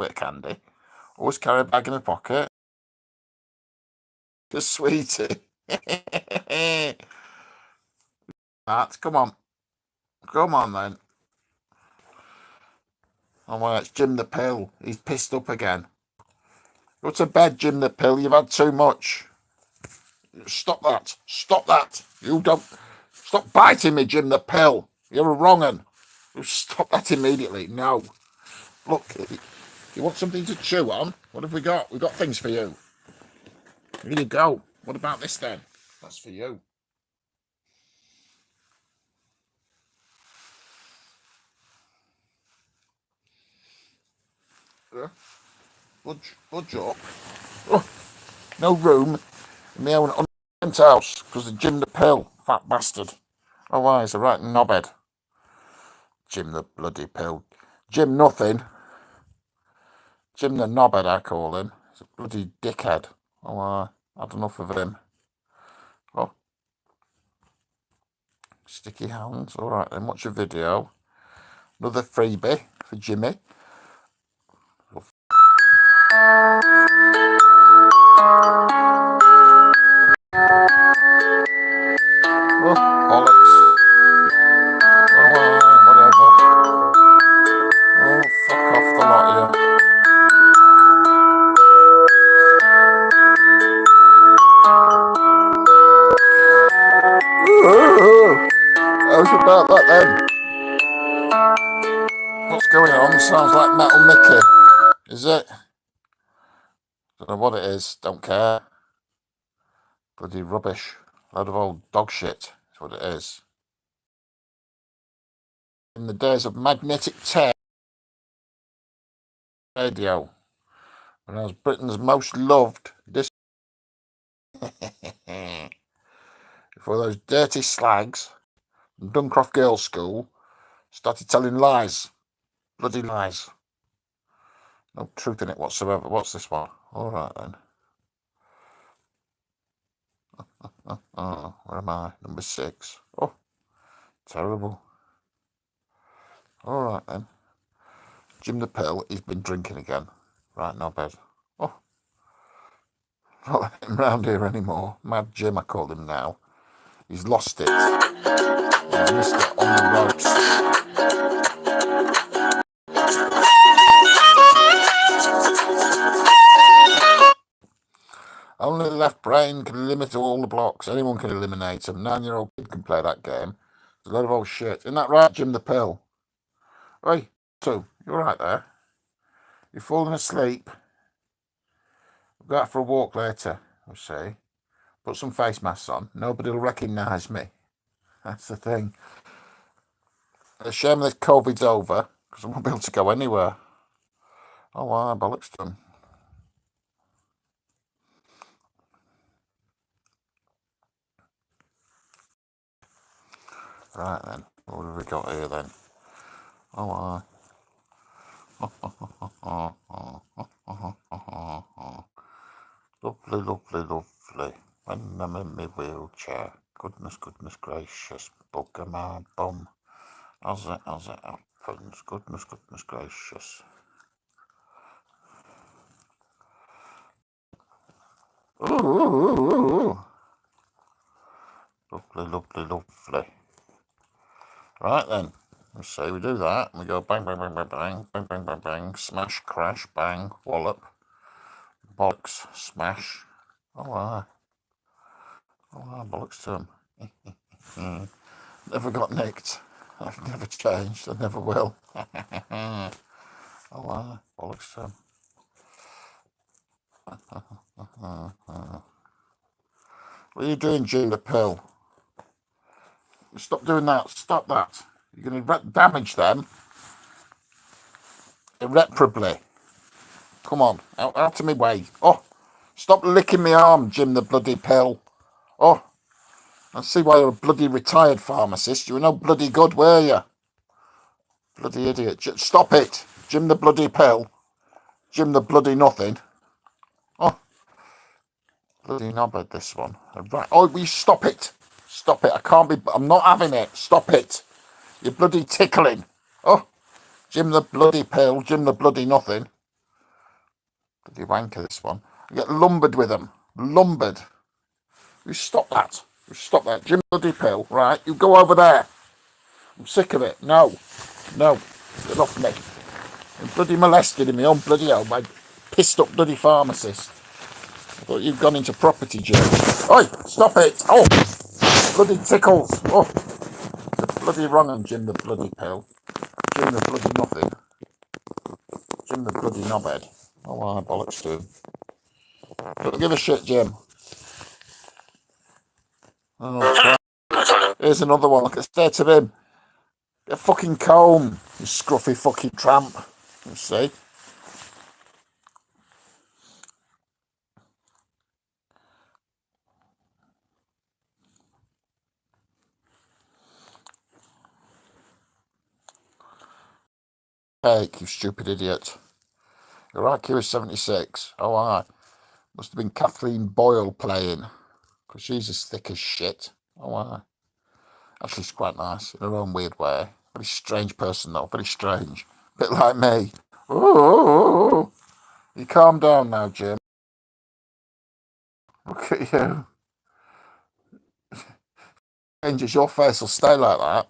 bit of candy. Always carry a bag in my pocket. The sweetie. That, come on. Come on then. Oh, well, it's Jim the Pill. He's pissed up again. Go to bed, Jim the Pill. You've had too much. Stop that. Stop that. You don't. Stop biting me, Jim the Pill. You're a wrong un. Stop that immediately. No. Look, you want something to chew on? What have we got? We've got things for you. Here you go. What about this then? That's for you. Yeah. Budge up. Oh, no room in my own house because of Jim the Pill, fat bastard. Oh, why? He's a right knobhead. Jim the bloody Pill. Jim nothing. Jim the knobhead, I call him. He's a bloody dickhead. Oh, I had enough of him. Oh. Sticky hands. All right, then watch a video. Another freebie for Jimmy. Oh, bollocks. Oh, whatever. Oh, fuck off the lot of you. How's about that then? What's going on? Sounds like Metal Mickey. Is it? Don't know what it is. Don't care. Bloody rubbish. Load of old dog shit is what it is. In the days of magnetic tape radio, when I was Britain's most loved disc, before those dirty slags from Duncroft Girls' School started telling lies. Bloody lies. No truth in it whatsoever. What's this one? All right then. Oh, where am I? Number 6. Oh, terrible. All right then. Jim the Pill, he's been drinking again. Right, no bed. Oh, not letting him round here anymore. Mad Jim, I call him now. He's lost it. He's missed it on the ropes. Only the left brain can limit all the blocks. Anyone can eliminate them. 9-year-old kid can play that game. There's a lot of old shit. Isn't that right, Jim the Pill? Hey, so, you're right there. You're falling asleep. We'll go out for a walk later, we'll see. Put some face masks on. Nobody will recognise me. That's the thing. The shame that COVID's over, because I won't be able to go anywhere. Oh, wow, bollocks to them. Right then, what have we got here then? Oh, wow. Lovely, lovely, lovely. When I'm in my wheelchair. Goodness gracious. Bugger my bum. As it happens. Goodness gracious. Ooh. Lovely, lovely, lovely. Right then. Let's say we do that. We go bang, bang, bang, bang, bang, bang, bang, bang, bang, smash, crash, bang, wallop, bollocks, smash. Oh, aye. Oh, aye, bollocks to him. Never got nicked. I've never changed. I never will. Oh, aye, bollocks to him. What are you doing, Jim the Pill? Stop doing that. Stop that. You're going to damage them irreparably. Come on, out of my way. Oh, stop licking my arm, Jim the bloody Pill. Oh, I see why you're a bloody retired pharmacist. You were no bloody good, were you? Bloody idiot. Stop it, Jim the bloody Pill. Jim the bloody nothing. Oh, bloody knobhead, this one. Right. Oh, will you stop it? Stop it. I can't be... I'm not having it. Stop it. You're bloody tickling. Oh, Jim the bloody Pill. Jim the bloody nothing. Bloody wanker, this one. I get lumbered with them. Lumbered. You stop that. You stop that. Jim bloody pill, right? You go over there. I'm sick of it. No. No. Get off me. I'm bloody molested in my own bloody home by pissed up bloody pharmacist. I thought you'd gone into property, Jim. Oi, stop it. Oh, bloody tickles. Oh, it's bloody wrong on Jim the bloody pill. Jim the bloody nothing. Jim the bloody knobhead. Oh, well, bollocks to him. Don't give a shit, Jim. Oh, here's another one. Look at the state of him. Get a fucking comb, you scruffy fucking tramp. You see? Cake, you stupid idiot. Your IQ is 76. Oh, I. Must have been Kathleen Boyle playing. Because she's as thick as shit. Oh, I. Actually, she's quite nice in her own weird way. Very strange person, though. Very strange. Bit like me. Ooh. You calm down now, Jim. Look at you. Changes, your face will stay like that.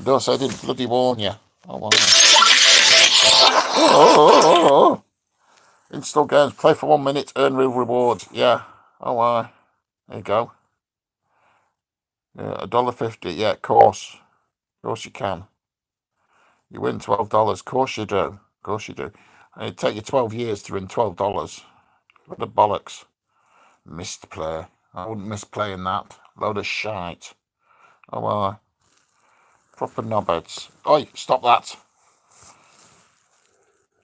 Don't say I didn't bloody warn you. Oh, wow. Oh. Install games, play for 1 minute, earn real rewards. Yeah. Oh, why? There you go. Yeah, $1.50. Yeah, of course. Of course you can. You win $12. Of course you do. Of course you do. And it'd take you 12 years to win $12. Load of bollocks. Missed play. I wouldn't miss playing that. Load of shite. Oh, well. Proper knobheads. Oi, stop that.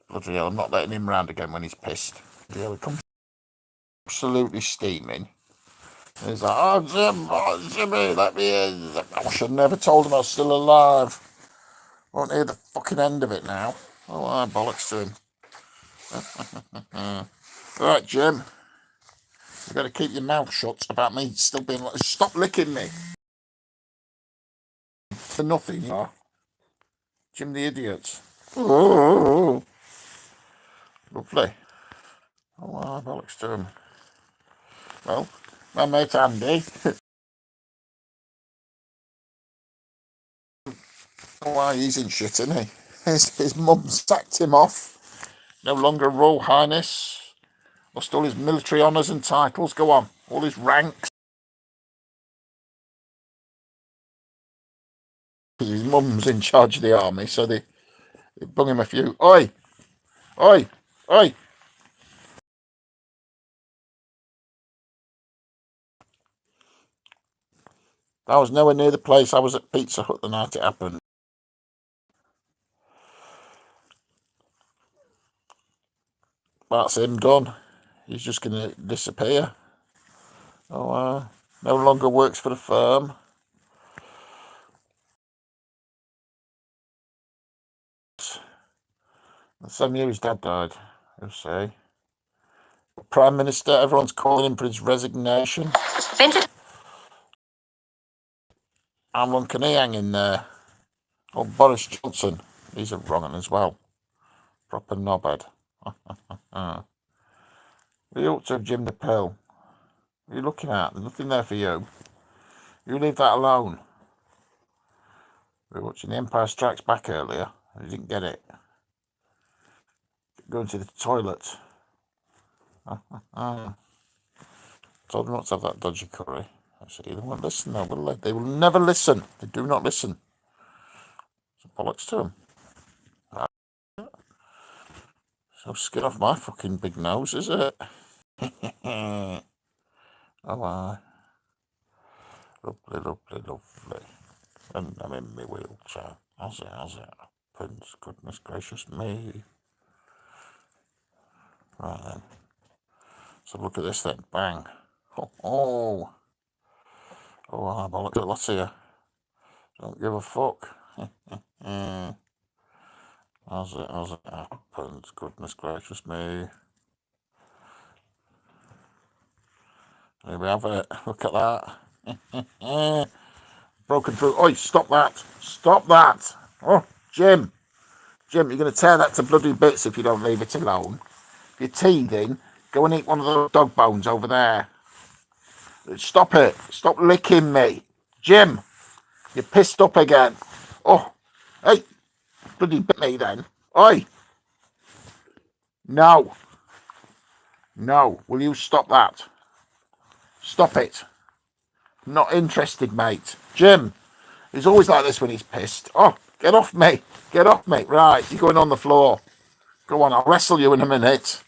Bloody hell, I'm not letting him round again when he's pissed. Bloody hell, he comes absolutely steaming. And he's like, oh, Jim, oh, Jimmy, let me in. I should have never told him I was still alive. Won't hear the fucking end of it now. Oh, I bollocks to him. Right, Jim. You've got to keep your mouth shut about me still being like, stop licking me. For nothing, you are. Jim the idiot. Oh, lovely. Oh, I bollocks to him. Well, my mate Andy. Oh, why, he's in shit, isn't he? His mum sacked him off. No longer Royal Highness. Lost all his military honours and titles. Go on. All his ranks. His mum's in charge of the army, so they bung him a few. Oi! Oi! Oi! I was nowhere near the place. I was at Pizza Hut the night it happened. That's him done. He's just going to disappear. Oh, no longer works for the firm. The same year his dad died. You'll see. Prime Minister, everyone's calling him for his resignation. How long can he hang in there? Oh, Boris Johnson. He's a wrong one as well. Proper knobhead. You ought to have Jim the Pill. What are you looking at? There's nothing there for you. You leave that alone. We were watching The Empire Strikes Back earlier, and you didn't get it. Going to the toilet. Told them not to have that dodgy curry. I said, they won't listen though, will they? They will never listen. They do not listen. So bollocks to them. So skin off my fucking big nose, is it? Oh, aye. Lovely, lovely, lovely. And I'm in my wheelchair. How's it? Happens? Goodness gracious me. Right then. So look at this then. Bang. Oh, I bollocks at lots of you. Don't give a fuck. How's it happens? Goodness gracious me. There we have it. Look at that. Broken through. Oi, stop that. Stop that. Oh, Jim, you're going to tear that to bloody bits if you don't leave it alone. If you're teething, go and eat one of those dog bones over there. Stop it. Stop licking me. Jim, you're pissed up again. Oh, hey, bloody bit me then. Oi, no. No, will you stop that? Stop it. Not interested, mate. Jim, he's always like this when he's pissed. Oh, get off me. Get off me. Right, you're going on the floor. Go on, I'll wrestle you in a minute.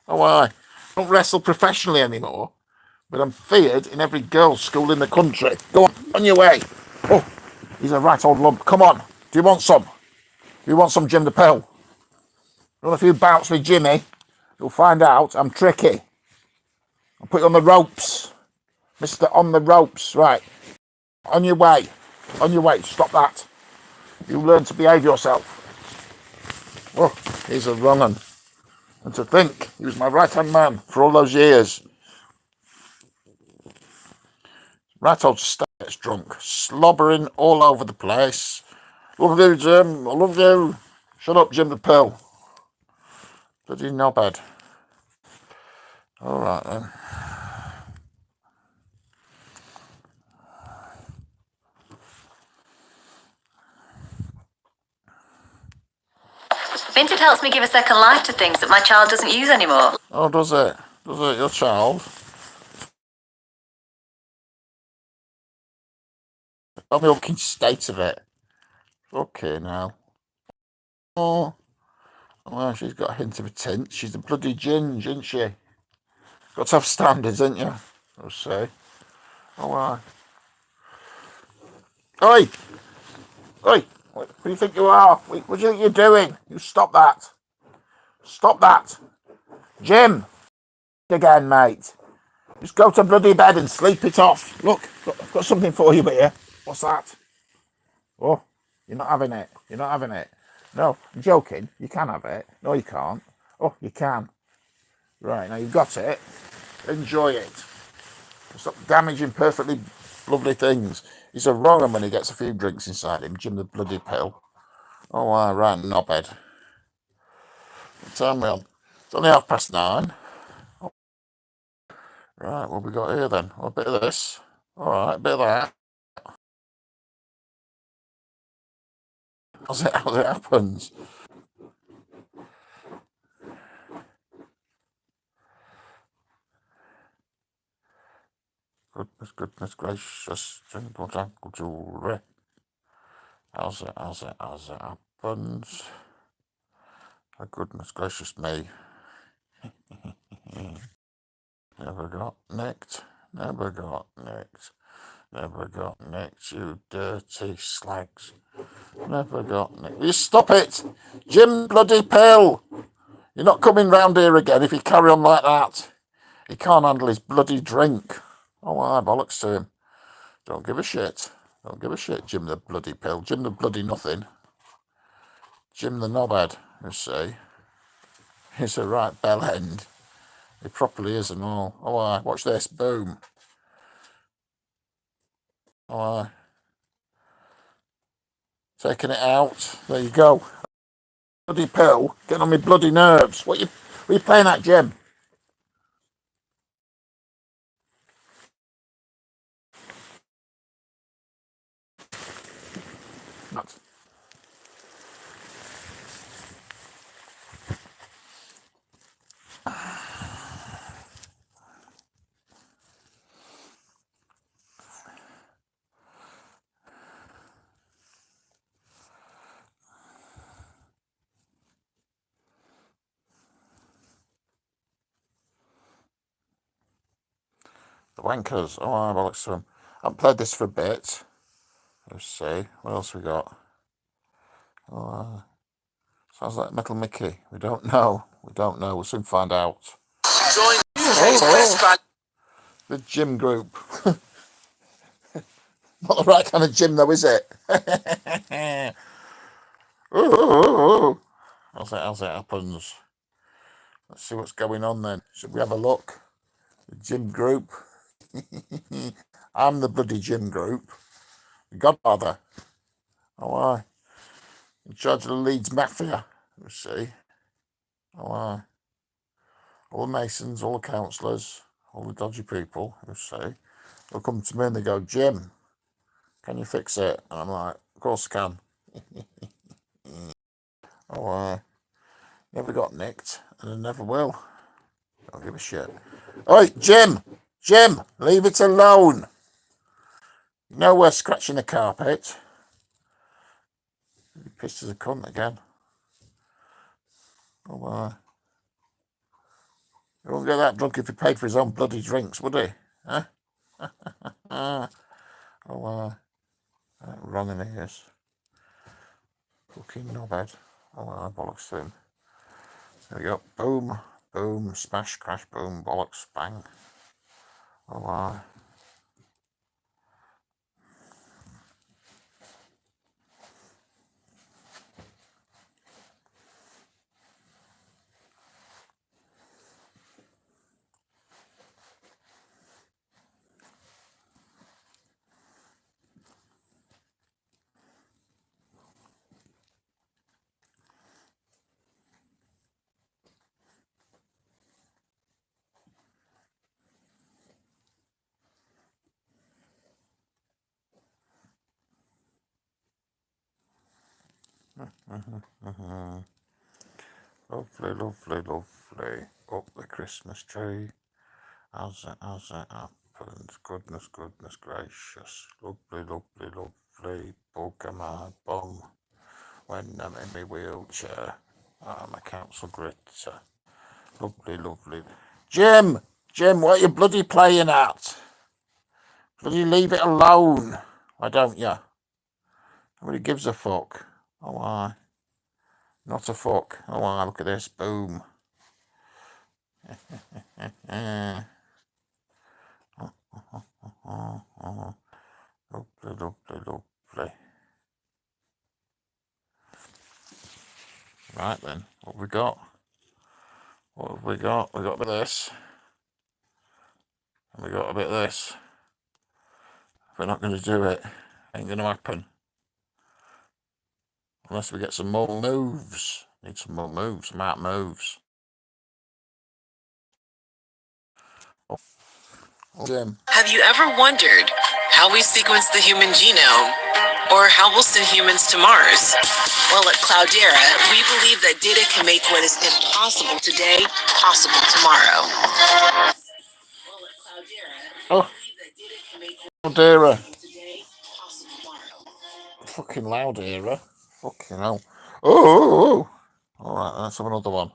Oh, I don't wrestle professionally anymore, but I'm feared in every girls' school in the country. Go on your way. Oh, he's a right old lump. Come on. Do you want some? Do you want some Jim the Pill? You want a few bouts with Jimmy? You'll find out I'm tricky. I'll put you on the ropes. Mr. On the ropes. Right. On your way. On your way. Stop that. You learn to behave yourself. Oh, he's a running. And to think, he was my right-hand man for all those years. Right old States drunk. Slobbering all over the place. Love you, Jim. I love you. Shut up, Jim the Pill. Bloody knobhead. All right, then. Vinted helps me give a second life to things that my child doesn't use anymore. Oh, does it? Does it? Your child? Tell me the fucking state of it. Okay, now. Oh, well, she's got a hint of a tint. She's a bloody ginge, isn't she? Got to have standards, ain't you? I'll say. Oh, why? Oi! Oi! What do you think you are? What do you think you're doing? You stop that. Stop that. Jim! Again, mate. Just go to bloody bed and sleep it off. Look, I've got something for you here. What's that? Oh, you're not having it. You're not having it. No, I'm joking. You can have it. No, you can't. Oh, you can. Right, now you've got it. Enjoy it. Stop damaging perfectly lovely things. He's a wrong one when he gets a few drinks inside him. Jim the bloody Pill. Oh, right, knobhead. What time we on? It's only 9:30. Oh, right, what we got here then? Oh, a bit of this. All right, a bit of that. How's it happens? Goodness gracious. Uncle jewelry. How's it happens? Oh, goodness gracious me. Never got nicked. Never got nicked. Never got nicked, you dirty slags. Never got nicked. Will you stop it? Jim bloody Pill! You're not coming round here again if you carry on like that. He can't handle his bloody drink. Oh, I bollocks to him. Don't give a shit. Don't give a shit, Jim the bloody Pill. Jim the bloody nothing. Jim the knobhead, you see. He's a right bell end. He properly is and all. Oh, I watch this. Boom. Oh, I taking it out. There you go. Bloody Pill. Getting on my bloody nerves. What you playing at, Jim? Nuts. The wankers. Oh, I bollocks to them. I haven't played this for a bit. Let's see. What else we got? Oh, sounds like Metal Mickey. We don't know. We don't know. We'll soon find out. Join the Gym group. Not the right kind of gym, though, is it? Ooh. How's it happens? Let's see what's going on then. Should we have a look? The gym group. I'm the bloody gym group. The Godfather. Oh, I. In charge of the Leeds Mafia. Let's see. Oh, I. all the masons, all the councillors, all the dodgy people who say, they'll come to me and they go, Jim, can you fix it? And I'm like, of course I can. Oh, never got nicked, and I never will. Don't give a shit. Oi, Jim! Jim, leave it alone! You know we're scratching the carpet. He pissed as a cunt again. Oh, he wouldn't get that drunk if he paid for his own bloody drinks, would he? Huh? Wrong in the ears. Fucking knobhead. Oh, bollocks to him. There we go. Boom, boom, smash, crash, boom, bollocks, bang. Oh, lovely, lovely, lovely. Up the Christmas tree. As it happens. Goodness, goodness gracious. Lovely, lovely, lovely. Bug a my bum. When I'm in my wheelchair. I'm a council gritter. Lovely, lovely. Jim! Jim, what are you bloody playing at? Bloody leave it alone. Why don't you? Nobody gives a fuck. Oh, why? Not a fuck. Oh, why? Look at this. Boom. Lovely, lovely, lovely. Right then, what have we got? What have we got? We got a bit of this. And we got a bit of this. If we're not going to do it, ain't going to happen. Unless we get some more moves. Need some more moves, some out moves. Oh, Jim. Have you ever wondered how we sequence the human genome? Or how we'll send humans to Mars? Well, at Cloudera, we believe that data can make what is impossible today possible tomorrow. Oh, Cloudera. Fucking loud era. Fucking hell. Oh. Alright, let's have another one.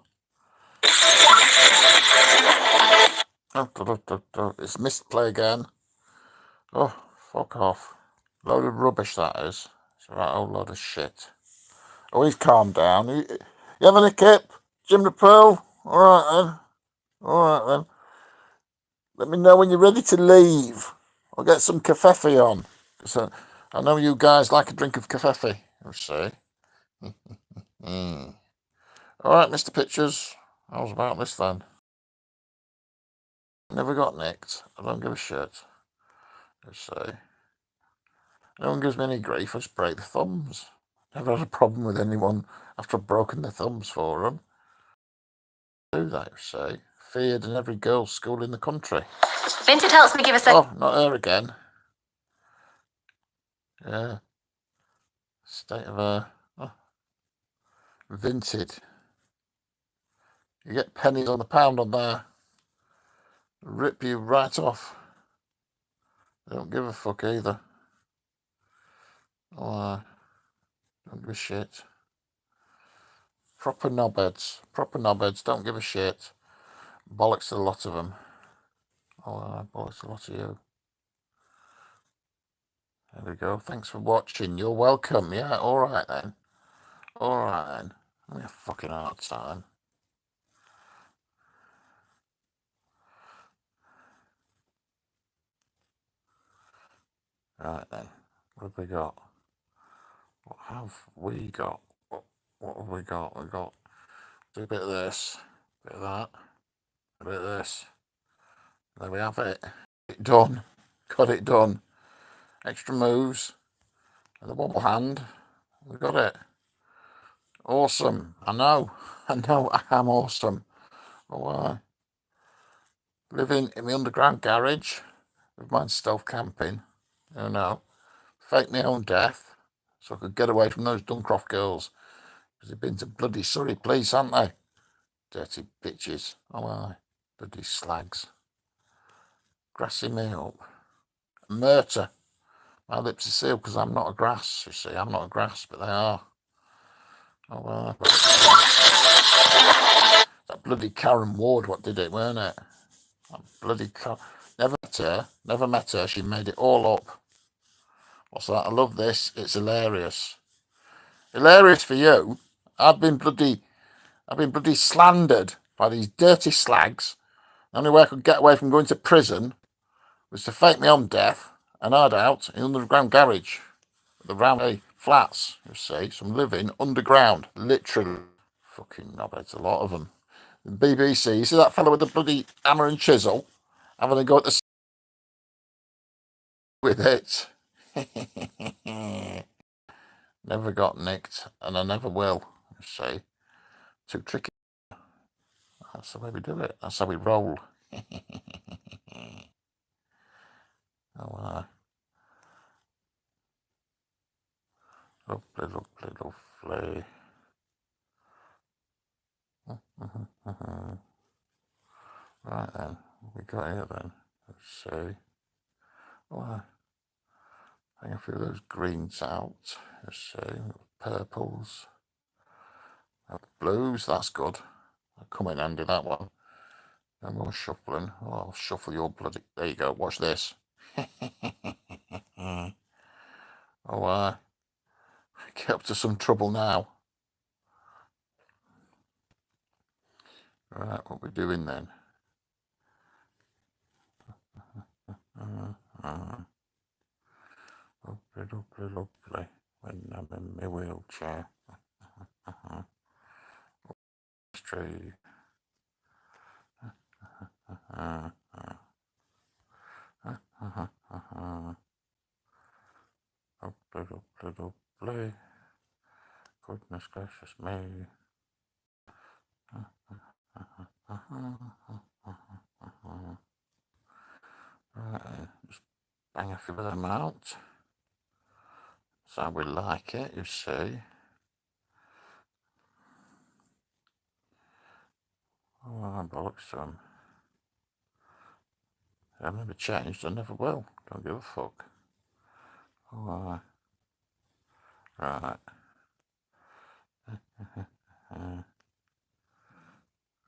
It's misplay again. Oh, fuck off. Load of rubbish that is. It's a right old load of shit. Oh, he's calmed down. You having a kip? Jim the Pearl? Alright then. Alright then. Let me know when you're ready to leave. I'll get some cafefe on. So, I know you guys like a drink of cafefe, you see. Alright, Mr. Pictures. How's about this then? Never got nicked. I don't give a shit. You see. No one gives me any grief. I just break the thumbs. Never had a problem with anyone after I've broken their thumbs for them. Do that, you see. Feared in every girls' school in the country. Vincent helps me give a Oh, not her again. Yeah. State of her. Oh. Vinted. You get pennies on the pound on there. Rip you right off. They don't give a fuck either. Oh, don't give a shit. Proper knobheads. Proper knobheads. Don't give a shit. Bollocks to a lot of them. Oh, bollocks to a lot of you. There we go. Thanks for watching. You're welcome. Yeah, alright then. Alright then. Give me a fucking hard time. Right then. What have we got? What have we got? What have we got? We got do a bit of this, a bit of that, a bit of this. There we have it. Done. Got it done. Extra moves. And the wobble hand. We got it. Awesome. I know. I am awesome. Oh, living in the underground garage with mine stealth camping, you know, fake my own death so I could get away from those Duncroft girls, because they've been to bloody Surrey Police, haven't they? Dirty bitches. Oh, aye. Bloody slags. Grassy me up. Murder. My lips are sealed because I'm not a grass, you see. I'm not a grass, but they are. Oh, well. That bloody Karen Ward, what did it, weren't it? That bloody never met her. She made it all up. What's that? I love this. It's hilarious. Hilarious for you. I've been bloody slandered by these dirty slags. The only way I could get away from going to prison was to fake my own death and hide out in the underground garage. The round flats, you see. So I'm living underground, literally. Fucking knobheads, a lot of them. The BBC, you see that fellow with the bloody hammer and chisel? Having a go at the with it. Never got nicked, and I never will, you see. Too tricky. That's the way we do it. That's how we roll. Oh, lovely. Right then, what we got here then? Let's see. Oh, hang a few of those greens out. Let's see. Purples. Blues, that's good. I'll come in handy, that one. No more shuffling. Oh, I'll shuffle your bloody... There you go, watch this. Oh, get up to some trouble now. Right, what we doing then? Lovely. When I'm in my wheelchair. Tree. Lovely. Goodness gracious me. Right, just bang a few of them out. That's how we like it, you see. Oh, bollocks to them. I've never changed, I never will. Don't give a fuck. Oh, right.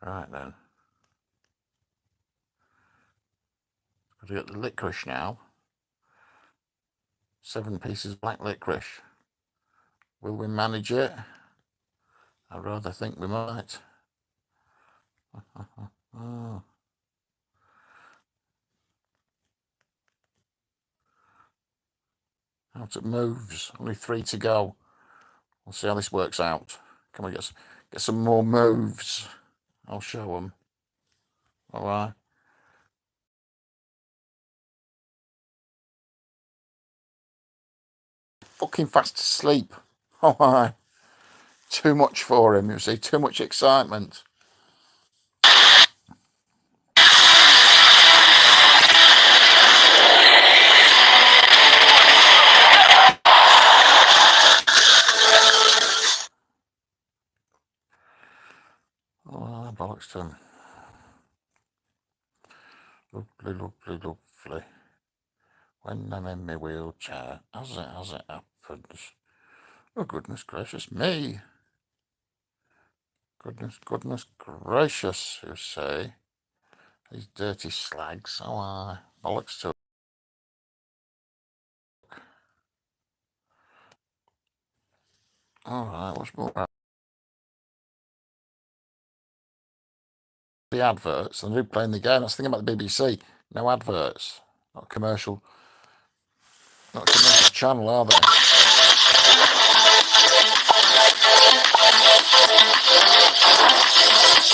Right then. Got to get the licorice now. 7 pieces black licorice. Will we manage it? I rather think we might. Oh. Out it moves. Only 3 to go. We'll see how this works out. Can we get some more moves? I'll show them. All right. Fucking fast asleep. Oh, my. Too much for him, you see. Too much excitement. Oh, bollocks to him. Lovely. When I'm in my wheelchair, as it happens. Oh, goodness gracious me. Goodness gracious, you say. These dirty slags. Oh, bollocks to. Alright, what's more? The adverts, and they're playing the game. That's the thing about the BBC. No adverts. Not commercial. Not a commercial channel, are they?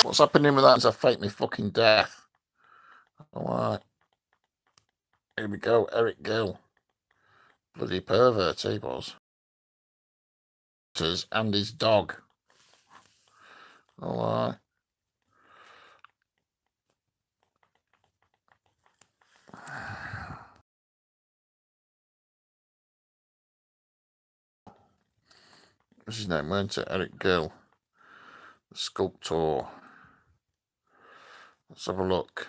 What's happening with that is I fake me fucking death. Alright. Here we go, Eric Gill. Bloody pervert he was. And his dog. Alright. What's his name, weren't it? Eric Gill, the sculptor. Let's have a look.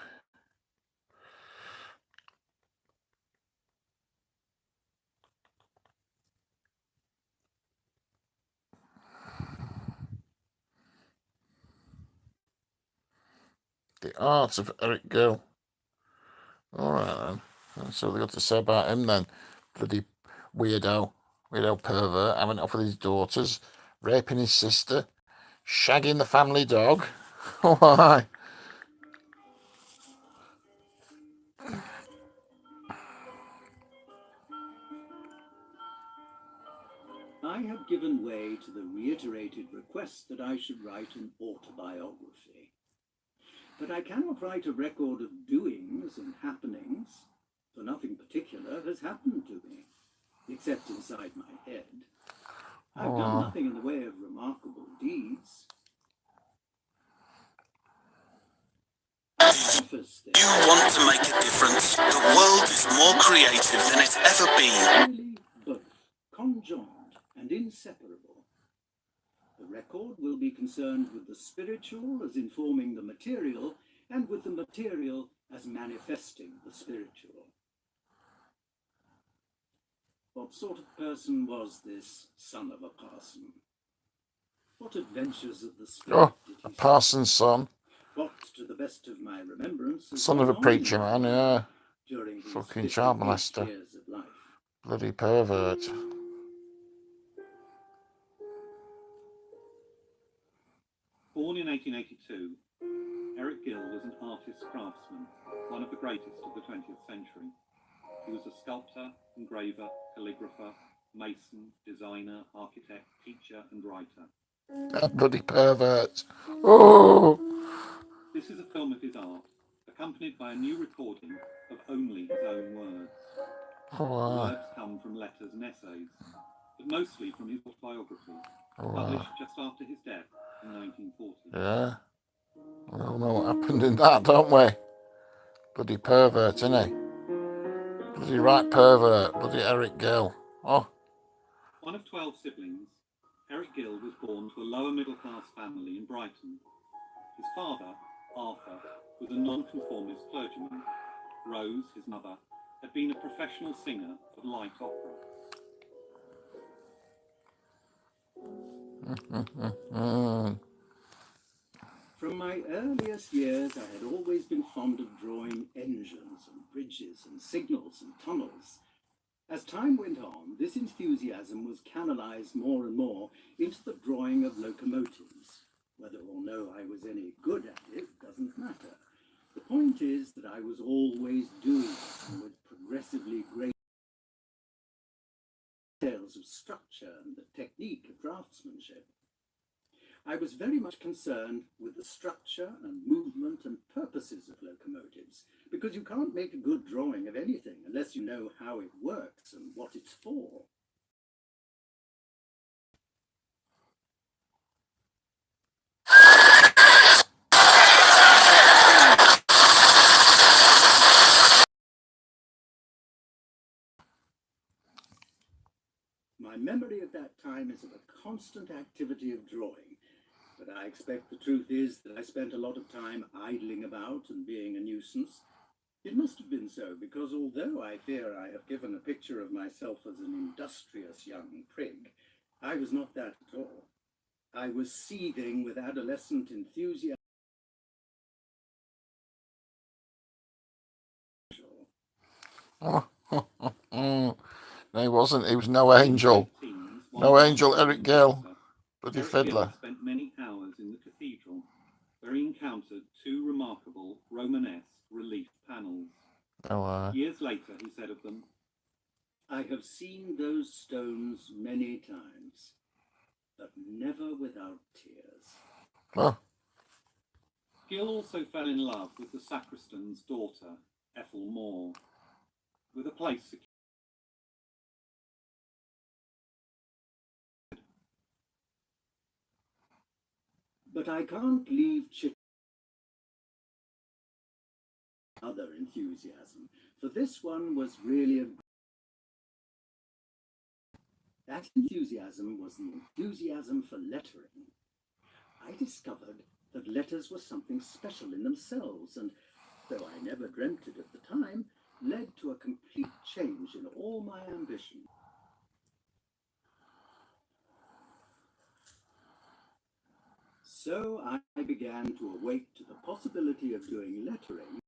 The Art of Eric Gill. All right then. That's all they got to say about him then. Bloody weirdo pervert, having it off with his daughters, raping his sister, shagging the family dog. Why? I have given way to the reiterated request that I should write an autobiography. But I cannot write a record of doings and happenings, for nothing particular has happened to me, except inside my head. I've done nothing in the way of remarkable deeds. You want to make a difference. The world is more creative than it's ever been. Really both, conjoined and inseparable. The record will be concerned with the spiritual as informing the material, and with the material as manifesting the spiritual. What sort of person was this son of a parson? What adventures of the spirit did he A parson's son. What, to the best of my remembrance, has Son of a gone on preacher man, yeah. during these Fucking 58 child molester. years of life? Bloody pervert. Born in 1882, Eric Gill was an artist-craftsman, one of the greatest of the 20th century. He was a sculptor, engraver, calligrapher, mason, designer, architect, teacher and writer. That bloody pervert. Oh! This is a film of his art, accompanied by a new recording of only his own words. The words come from letters and essays, but mostly from his autobiography, published just after his death in 1940. Yeah. We all know what happened in that, don't we? Bloody pervert, innit he? Bloody right pervert. Bloody Eric Gill. Oh. One of 12 siblings, Eric Gill was born to a lower middle-class family in Brighton. His father, Arthur, was a nonconformist clergyman. Rose, his mother, had been a professional singer of light opera. From my earliest years, I had always been fond of drawing engines and bridges and signals and tunnels. As time went on, this enthusiasm was canalized more and more into the drawing of locomotives. Whether or no I was any good at it doesn't matter. The point is that I was always doing it, and with progressively great details of structure and the technique of draftsmanship. I was very much concerned with the structure and movement and purposes of locomotives, because you can't make a good drawing of anything unless you know how it works and what it's for. My memory of that time is of a constant activity of drawing, but I expect the truth is that I spent a lot of time idling about and being a nuisance. It must have been so, because although I fear I have given a picture of myself as an industrious young prig, I was not that at all. I was seething with adolescent enthusiasm. No, he wasn't. He was no angel. No angel, Eric Gill. Bloody Eric fiddler. Gill spent many hours in the cathedral, where he encountered two remarkable Romanesque relief panels. Years later, he said of them, I have seen those stones many times, but never without tears. Oh. Gill also fell in love with the sacristan's daughter, Ethel Moore, with a place secured. But I can't leave other enthusiasm, for this one was really That enthusiasm was the enthusiasm for lettering. I discovered that letters were something special in themselves, and though I never dreamt it at the time, led to a complete change in all my ambition. So I began to awake to the possibility of doing lettering.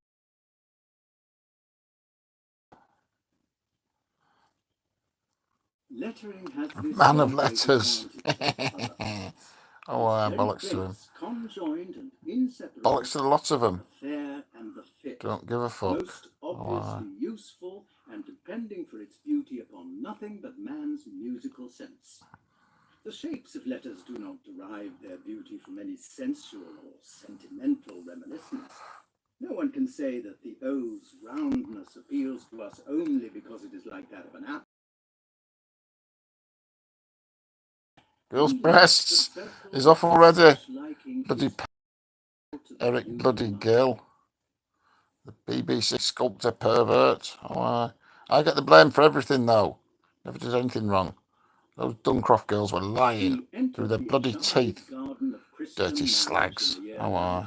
Lettering has this Man of very great letters. advantage over other Oh, its very bollocks to him. traits, conjoined and inseparable, Bollocks to lots of are them. the fair and the fit, Don't give a fuck. most obviously useful and depending for its beauty upon nothing but man's musical sense. The shapes of letters do not derive their beauty from any sensual or sentimental reminiscence. No one can say that the O's roundness appeals to us only because it is like that of an apple. Girl's breasts is off already. Bloody Eric bloody Gill. The BBC sculptor pervert. Oh, I get the blame for everything though. Never did anything wrong. Those Duncroft girls were lying through their bloody teeth. Dirty slags. Oh,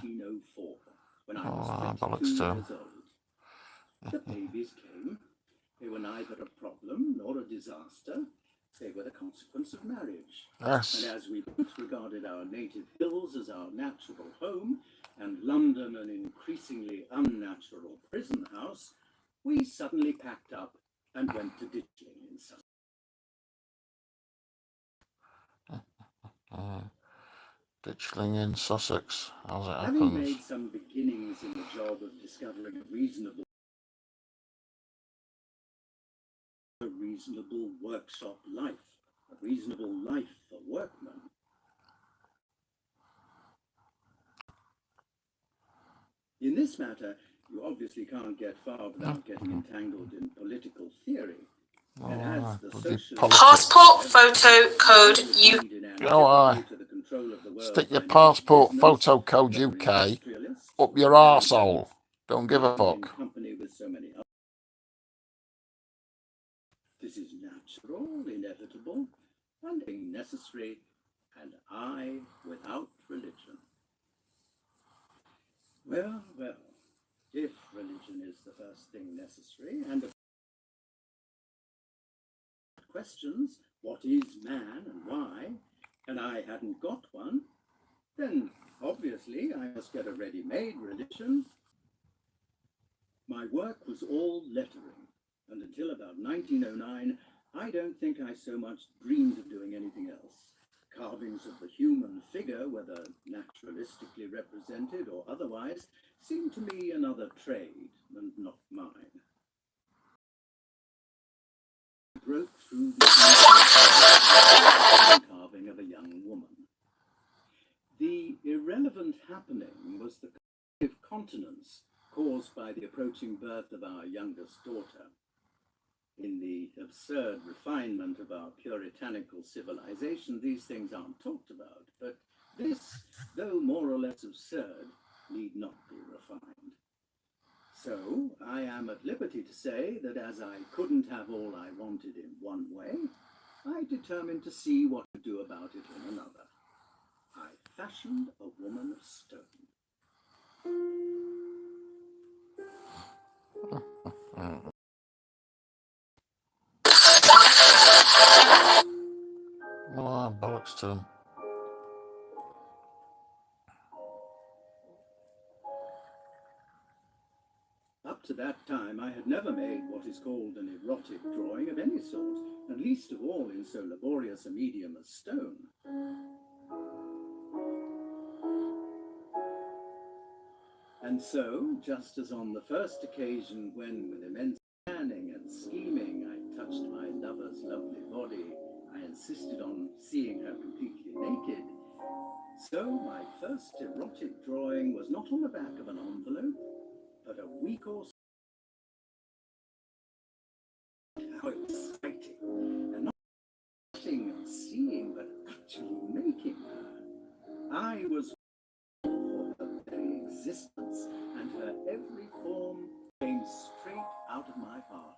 bollocks to them. The babies came. They were neither a problem nor a disaster. They were the consequence of marriage. Yes. And as we both regarded our native hills as our natural home, and London an increasingly unnatural prison house, we suddenly packed up and went to Ditchling in Sussex. Ditchling in Sussex. How's it Having happens? made some beginnings in the job of discovering a reasonable workshop life, a reasonable life for workmen. In this matter, you obviously can't get far without getting entangled in political theory. And as the socialist Passport photo code U. Stick your passport photo code UK up your arsehole. Don't give a fuck. This is natural, inevitable, and necessary, and I without religion. Well, if religion is the first thing necessary, and the questions, what is man and why, and I hadn't got one, then obviously I must get a ready-made religion. My work was all lettering, and until about 1909, I don't think I so much dreamed of doing anything else. Carvings of the human figure, whether naturalistically represented or otherwise, seemed to me another trade and not mine. I broke through the carving of a young woman. The irrelevant happening was the collective continence caused by the approaching birth of our youngest daughter. In the absurd refinement of our puritanical civilization, these things aren't talked about, but this, though more or less absurd, need not be refined. So I am at liberty to say that as I couldn't have all I wanted in one way, I determined to see what to do about it in another. I fashioned a woman of stone. Oh, bollocks to him. Up to that time, I had never made what is called an erotic drawing of any sort, and least of all in so laborious a medium as stone. And so, just as on the first occasion when, with immense planning and scheming, I touched my lover's lovely body, I insisted on seeing her completely naked, so my first erotic drawing was not on the back of an envelope, but a week or so. How exciting! And not touching and seeing, but actually making her. I was for her very existence, and her every form came straight out of my heart.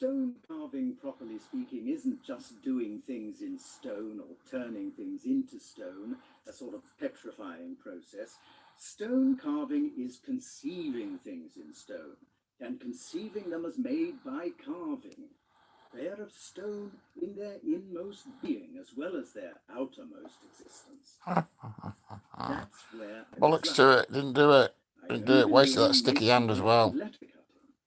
stone carving, properly speaking, isn't just doing things in stone or turning things into stone, a sort of petrifying process. Stone carving is conceiving things in stone, and conceiving them as made by carving. They are of stone in their inmost being as well as their outermost existence. That's where I was Bollocks right. to it. Didn't do it. I Didn't don't do it. Wasted that condone sticky hand as masonry well. and letter cutting.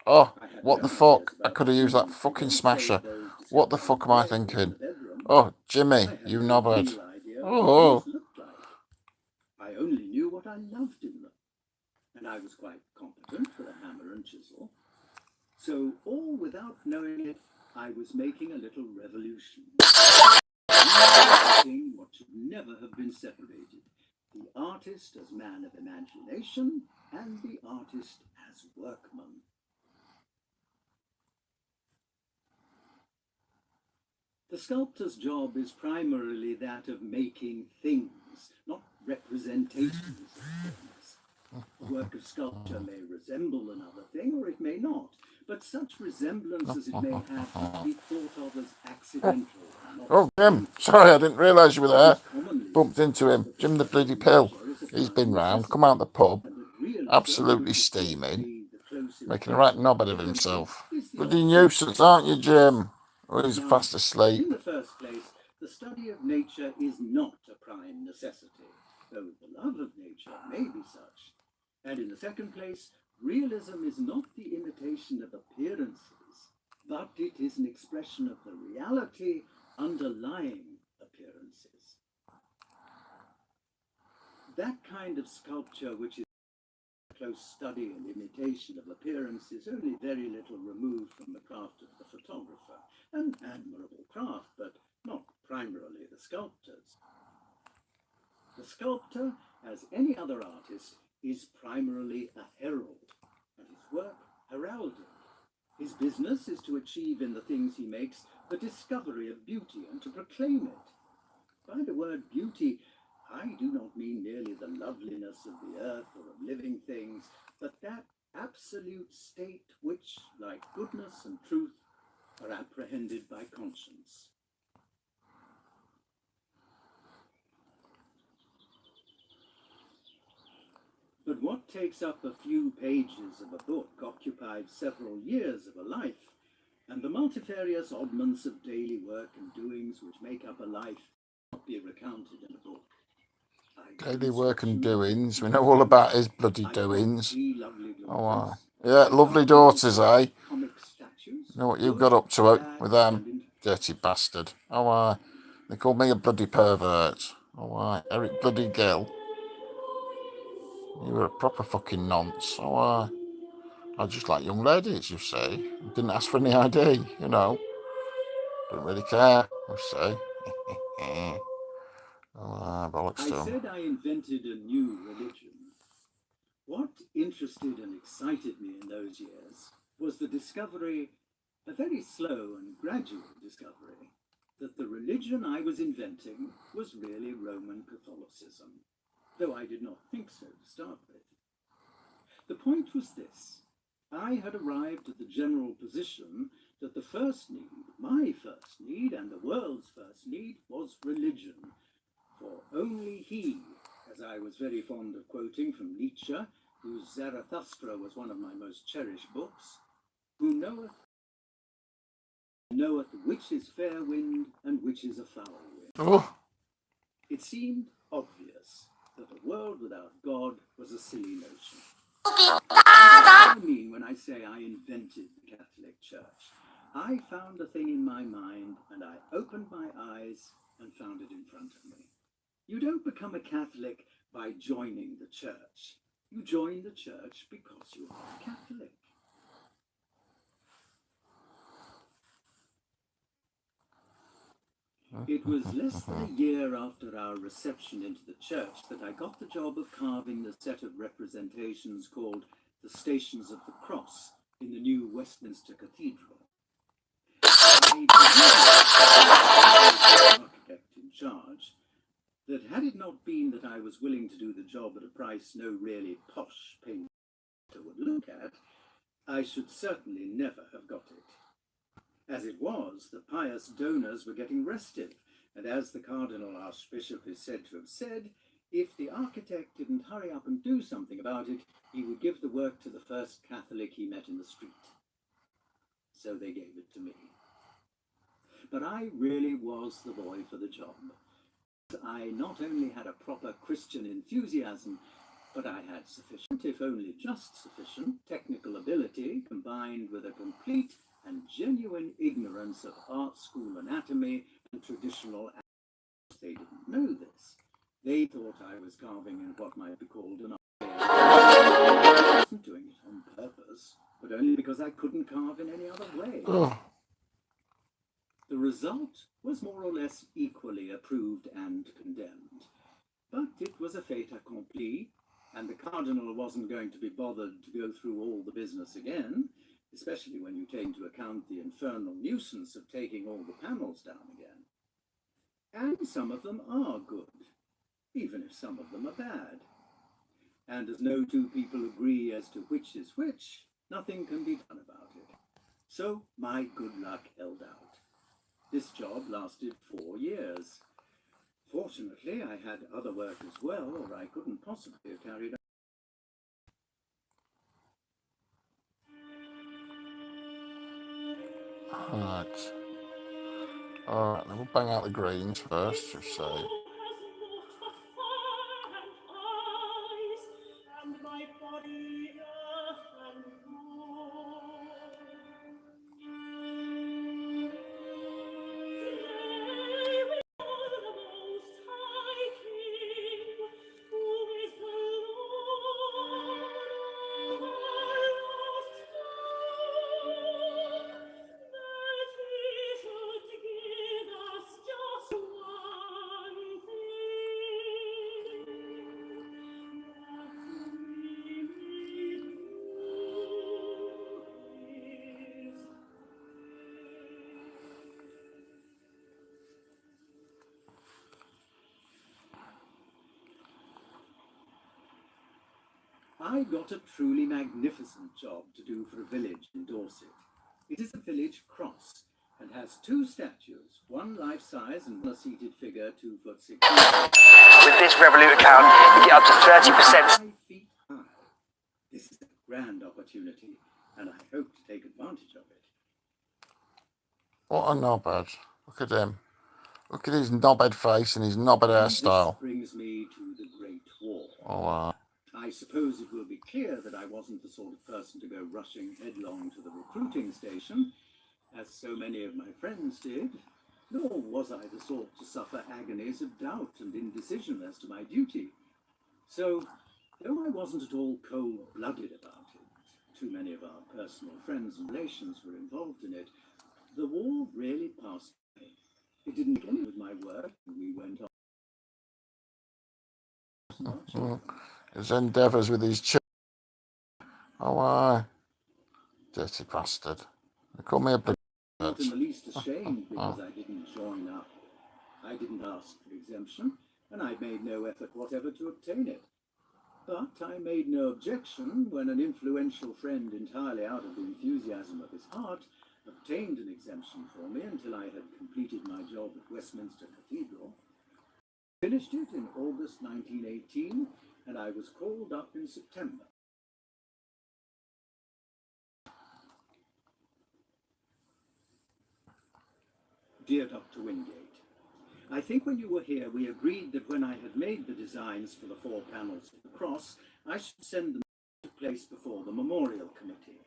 Oh, I had what no the ideas fuck? I about could have used that machines fucking again, smasher. save those What the disgusting fuck am I bears in thinking? the bedroom. Oh, Jimmy, I had you no knobhead. real idea Oh. what things looked like. I only knew what I loved in them, and I was quite competent with a hammer and chisel. So, all without knowing it, I was making a little revolution. Creating what should never have been separated: the artist as man of imagination and the artist as workman. The sculptor's job is primarily that of making things, not representations of things. A work of sculpture may resemble another thing, or it may not, but such resemblance as it may have must be thought of as accidental, not Oh, Jim. spontaneous. Sorry, I didn't realise you were there. It is commonly Bumped into him. that the Jim the study bloody of pill. nature is a He's prime been round. Come necessity, out the pub. and that realism, Absolutely which is thought to steaming. be the close Making a right imitation of knobhead of appearances, himself. is the Bloody opposite nuisance, of aren't you, nature. Jim? Oh, he's Now, fast asleep. in the first place, the study of nature is not a prime necessity, though the love of nature may be such. And in the second place, realism is not the imitation of appearances, but it is an expression of the reality underlying appearances. That kind of sculpture which is close study and imitation of appearance is only very little removed from the craft of the photographer. An admirable craft, but not primarily the sculptor's. The sculptor, as any other artist, is primarily a herald, and his work heraldic. His business is to achieve in the things he makes the discovery of beauty and to proclaim it. By the word beauty, I do not mean merely the loveliness of the earth or of living things, but that absolute state which, like goodness and truth, are apprehended by conscience. But what takes up a few pages of a book occupies several years of a life, and the multifarious oddments of daily work and doings which make up a life cannot be recounted in a book. Daily work and doings. We know all about his bloody doings. Oh, wow. Yeah, lovely daughters, eh? Know what you got up to with them? Dirty bastard. Oh, they called me a bloody pervert. Oh, Eric bloody Gill. You were a proper fucking nonce. Oh, I just like young ladies, you see. Didn't ask for any ID, you know. Didn't really care, you see. Bollocks I to 'em. said I invented a new religion. What interested and excited me in those years was the discovery, a very slow and gradual discovery, that the religion I was inventing was really Roman Catholicism, though I did not think so to start with. The point was this: I had arrived at the general position that the first need, my first need, and the world's first need, was religion. For only he, as I was very fond of quoting from Nietzsche, whose Zarathustra was one of my most cherished books, who knoweth which is fair wind and which is a foul wind. Oh. It seemed obvious that a world without God was a silly notion. What do I mean when I say I invented the Catholic Church? I found a thing in my mind, and I opened my eyes and found it in front of me. You don't become a Catholic by joining the church. You join the church because you are a Catholic. It was less than a year after our reception into the church that I got the job of carving the set of representations called the Stations of the Cross in the new Westminster Cathedral. I the architect in charge that had it not been that I was willing to do the job at a price no really posh painter would look at, I should certainly never have got it. As it was, the pious donors were getting restive, and as the Cardinal Archbishop is said to have said, if the architect didn't hurry up and do something about it, he would give the work to the first Catholic he met in the street. So they gave it to me. But I really was the boy for the job. I not only had a proper Christian enthusiasm, but I had sufficient, if only just sufficient, technical ability combined with a complete and genuine ignorance of art school anatomy and traditional acts. They didn't know this. They thought I was carving in what might be called an art. I wasn't doing it on purpose, but only because I couldn't carve in any other way. Oh. The result was more or less equally approved and condemned. But it was a fait accompli, and the Cardinal wasn't going to be bothered to go through all the business again, especially when you take into account the infernal nuisance of taking all the panels down again. And some of them are good, even if some of them are bad. And as no two people agree as to which is which, nothing can be done about it. So my good luck held out. This job lasted 4 years. Fortunately, I had other work as well, or I couldn't possibly have carried on. Right. Alright, then we'll bang out the greens first, just say. I got a truly magnificent job to do for a village in Dorset. It is a village cross and has 2 statues, one life-size and one a seated figure 2 foot 6 inches. With this Revolut account, you get up to 30%. 5 feet high. This is a grand opportunity, and I hope to take advantage of it. What a knobhead. Look at him. Look at his knobhead face and his knobhead hairstyle. This brings me to the Great War. Oh, wow. I suppose it will be clear that I wasn't the sort of person to go rushing headlong to the recruiting station, as so many of my friends did, nor was I the sort to suffer agonies of doubt and indecision as to my duty. So, though I wasn't at all cold-blooded about it, too many of our personal friends and relations were involved in it, the war really passed me. It didn't begin with my work, and we went on. His endeavours with his children. Oh, dirty bastard. They call me a bloody Not in the least ashamed because I didn't join up. I didn't ask for exemption, and I made no effort whatever to obtain it. But I made no objection when an influential friend, entirely out of the enthusiasm of his heart, obtained an exemption for me until I had completed my job at Westminster Cathedral. Finished it in August 1918, and I was called up in September. Dear Dr. Wingate, I think when you were here we agreed that when I had made the designs for the 4 panels of the cross, I should send them to place before the Memorial Committee.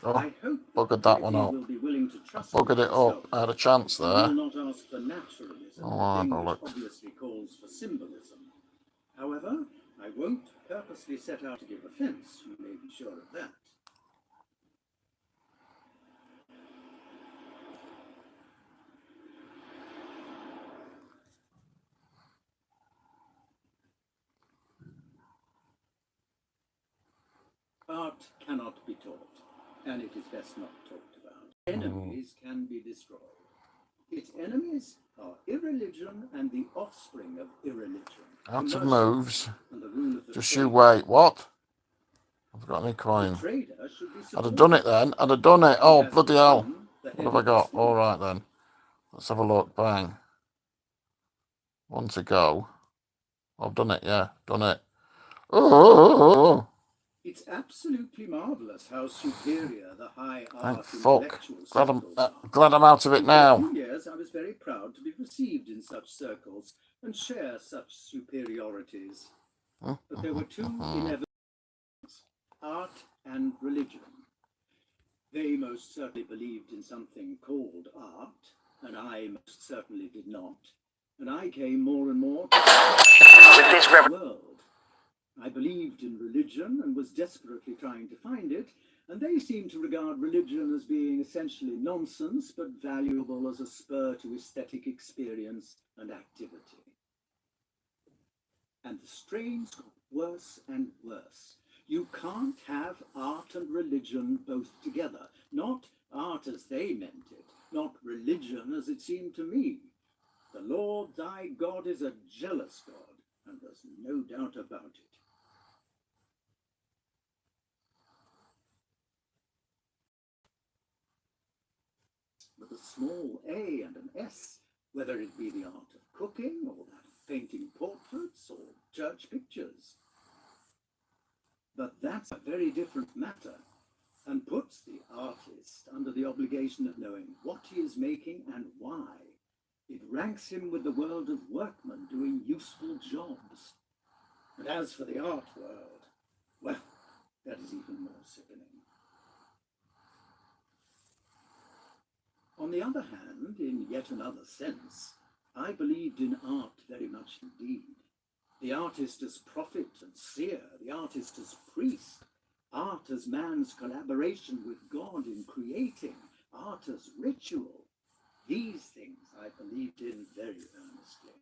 Oh, I hope buggered that one up. will be willing to trust Buggered it up. I had a chance I will there. not ask for naturalism, Oh, a thing bollocks. which obviously calls for symbolism. However, I won't purposely set out to give offence, you may be sure of that. Art cannot be taught, and it is best not talked about. Enemies can be destroyed. Its enemies are irreligion and the offspring of irreligion. Out of Commercial moves. and the rule of the Just trader. you wait. What? I've got any coin. The trader should be I'd have done it then. I'd have done it. He Oh, has bloody the hell. sun, the What have I got? All right then. Let's have a look. Bang. One to go. I've done it. Yeah, done it. Oh! It's absolutely marvellous how superior the high Thank art fuck. intellectual Glad circles I'm, are. glad I'm out of it And for a now. few years, I was very proud to be received in such circles and share such superiorities. But there were two inevitable things, art and religion. They most certainly believed in something called art, and I most certainly did not. And I came more and more to With this the world. I believed in religion and was desperately trying to find it, and they seemed to regard religion as being essentially nonsense, but valuable as a spur to aesthetic experience and activity. And the strains got worse and worse. You can't have art and religion both together. Not art as they meant it, not religion as it seemed to me. The Lord thy God is a jealous God, and there's no doubt about it. With a small A and an S, whether it be the art of cooking or that of painting portraits or church pictures. But that's a very different matter, and puts the artist under the obligation of knowing what he is making and why. It ranks him with the world of workmen doing useful jobs. And as for the art world, well, that is even more sickening. On the other hand, in yet another sense, I believed in art very much indeed. The artist as prophet and seer, the artist as priest, art as man's collaboration with God in creating, art as ritual. These things I believed in very earnestly.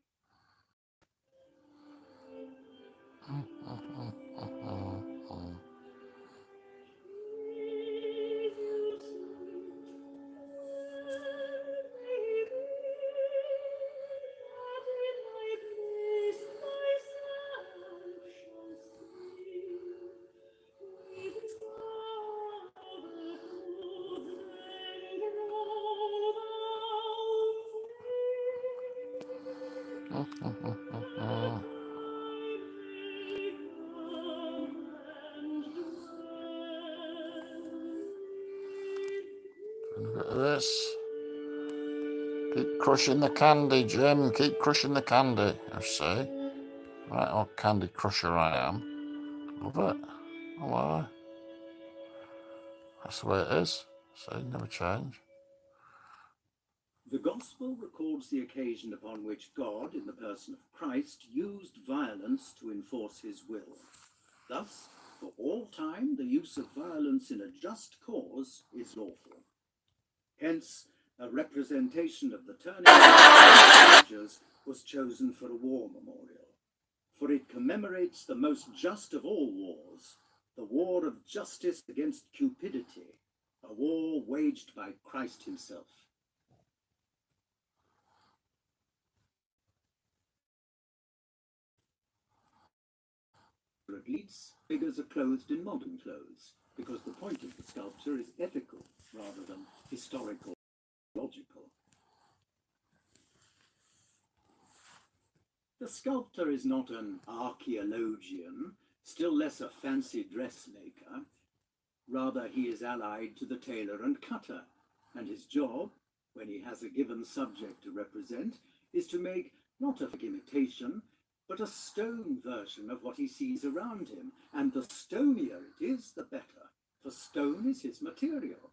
Look at this. Keep crushing the candy, Jim. Keep crushing the candy. I see. Right, old candy crusher I am. Love it. Oh, wow. That's the way it is. See, never change. The Gospel records the occasion upon which God, in the person of Christ, used violence to enforce his will. Thus, for all time, the use of violence in a just cause is lawful. Hence, a representation of the turning of soldiers was chosen for a war memorial, for it commemorates the most just of all wars, the war of justice against cupidity, a war waged by Christ himself. At least, figures are clothed in modern clothes, because the point of the sculpture is ethical rather than historical, logical. The sculptor is not an archaeologian, still less a fancy dressmaker. Rather, he is allied to the tailor and cutter, and his job, when he has a given subject to represent, is to make not a fig imitation, but a stone version of what he sees around him, and the stonier it is, the better, for stone is his material.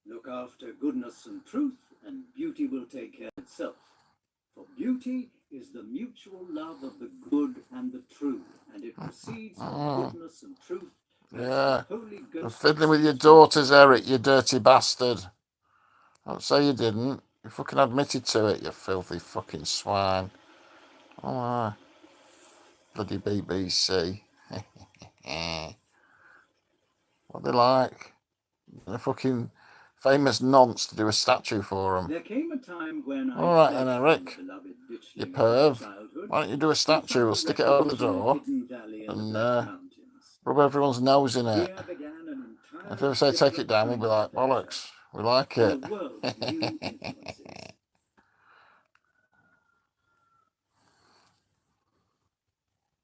Look after goodness and truth, and beauty will take care of itself. For beauty is the mutual love of the good and the true, and it proceeds from goodness and truth. Yeah. You're fiddling with your daughters, Eric, you dirty bastard. Don't say you didn't. You fucking admitted to it, you filthy fucking swine. Oh, bloody BBC. What they like? A fucking famous nonce to do a statue for them. There came a time when All right then, Eric. You perv. Why don't you do a statue? We'll stick it over the door and rub everyone's nose in it. Here began an If they say take it down, we'll be like, bollocks, we like for it. a world of new influences.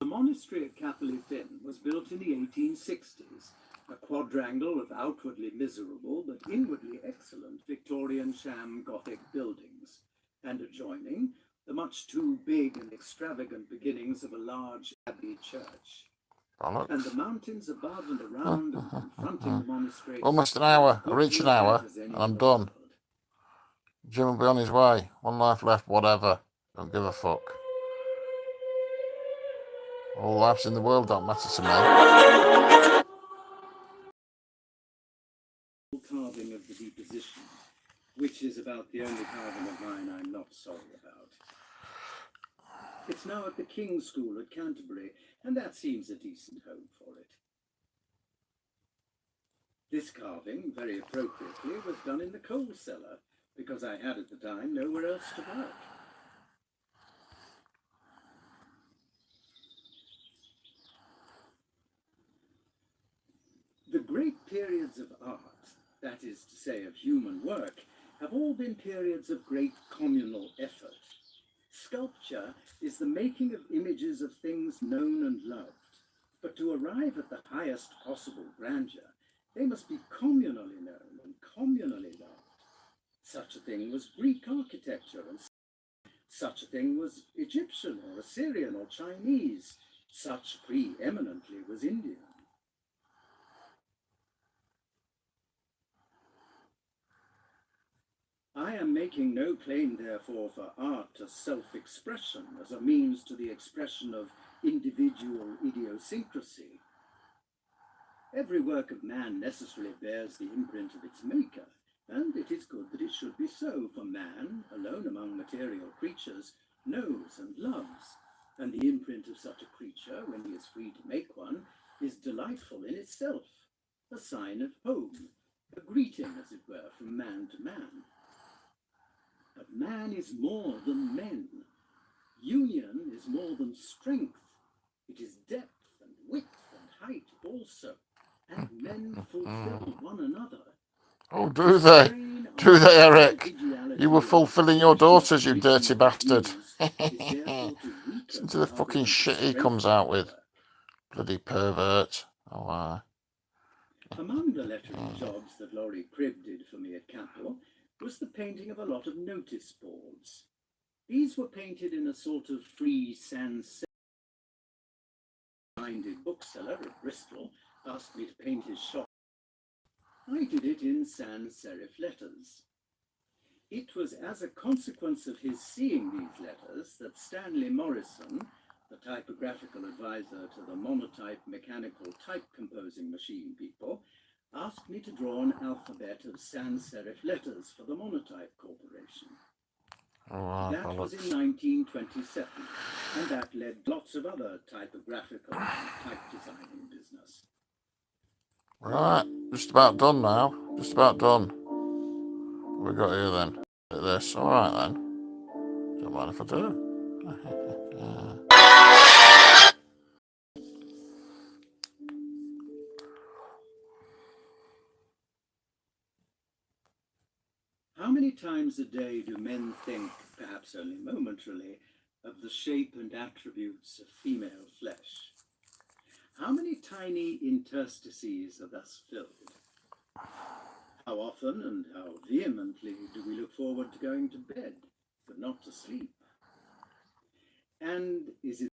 The monastery at Capel Llyn was built in the 1860s, a quadrangle of outwardly miserable but inwardly excellent Victorian sham Gothic buildings, and adjoining, the much too big and extravagant beginnings of a large abbey church. Bollocks. And the mountains above and around and confronting the monastery. Almost an hour. I reach an hour and I'm done. Jim will be on his way. One life left, whatever. Don't give a fuck. All lives in the world don't matter to me. Carving of the deposition, which is about the only carving of mine I'm not sorry about. It's now at the King's School at Canterbury, and that seems a decent home for it. This carving, very appropriately, was done in the coal cellar, because I had at the time nowhere else to work. The great periods of art, that is to say of human work, have all been periods of great communal effort. Sculpture is the making of images of things known and loved, but to arrive at the highest possible grandeur, they must be communally known and communally loved. Such a thing was Greek architecture, and such a thing was Egyptian or Assyrian or Chinese. Such preeminently was Indian. I am making no claim, therefore, for art as self-expression, as a means to the expression of individual idiosyncrasy. Every work of man necessarily bears the imprint of its maker, and it is good that it should be so, for man, alone among material creatures, knows and loves, and the imprint of such a creature, when he is free to make one, is delightful in itself, a sign of home, a greeting, as it were, from man to man. But man is more than men. Union is more than strength. It is depth and width and height also. And men fulfill one another. Oh, do they? Do they, Eric? You were fulfilling your daughters, you dirty bastard. Listen to the fucking shit he comes out with. Bloody pervert. Oh, Among the lettering jobs that Laurie Cribb did for me at Capel was the painting of a lot of notice boards. These were painted in a sort of free sans-minded bookseller at Bristol asked me to paint his shop. I did it in sans serif letters. It was as a consequence of his seeing these letters that Stanley Morrison, the typographical advisor to the monotype mechanical type composing machine people, asked me to draw an alphabet of sans serif letters for the Monotype Corporation. wow, that was in 1927, and that led lots of other typographical and type designing business. Right, just about done now. Just about done. What we got here then? Look at this. Alright then. Don't mind if I do. How many times a day do men think, perhaps only momentarily, of the shape and attributes of female flesh? How many tiny interstices are thus filled? How often and how vehemently do we look forward to going to bed, but not to sleep? And is it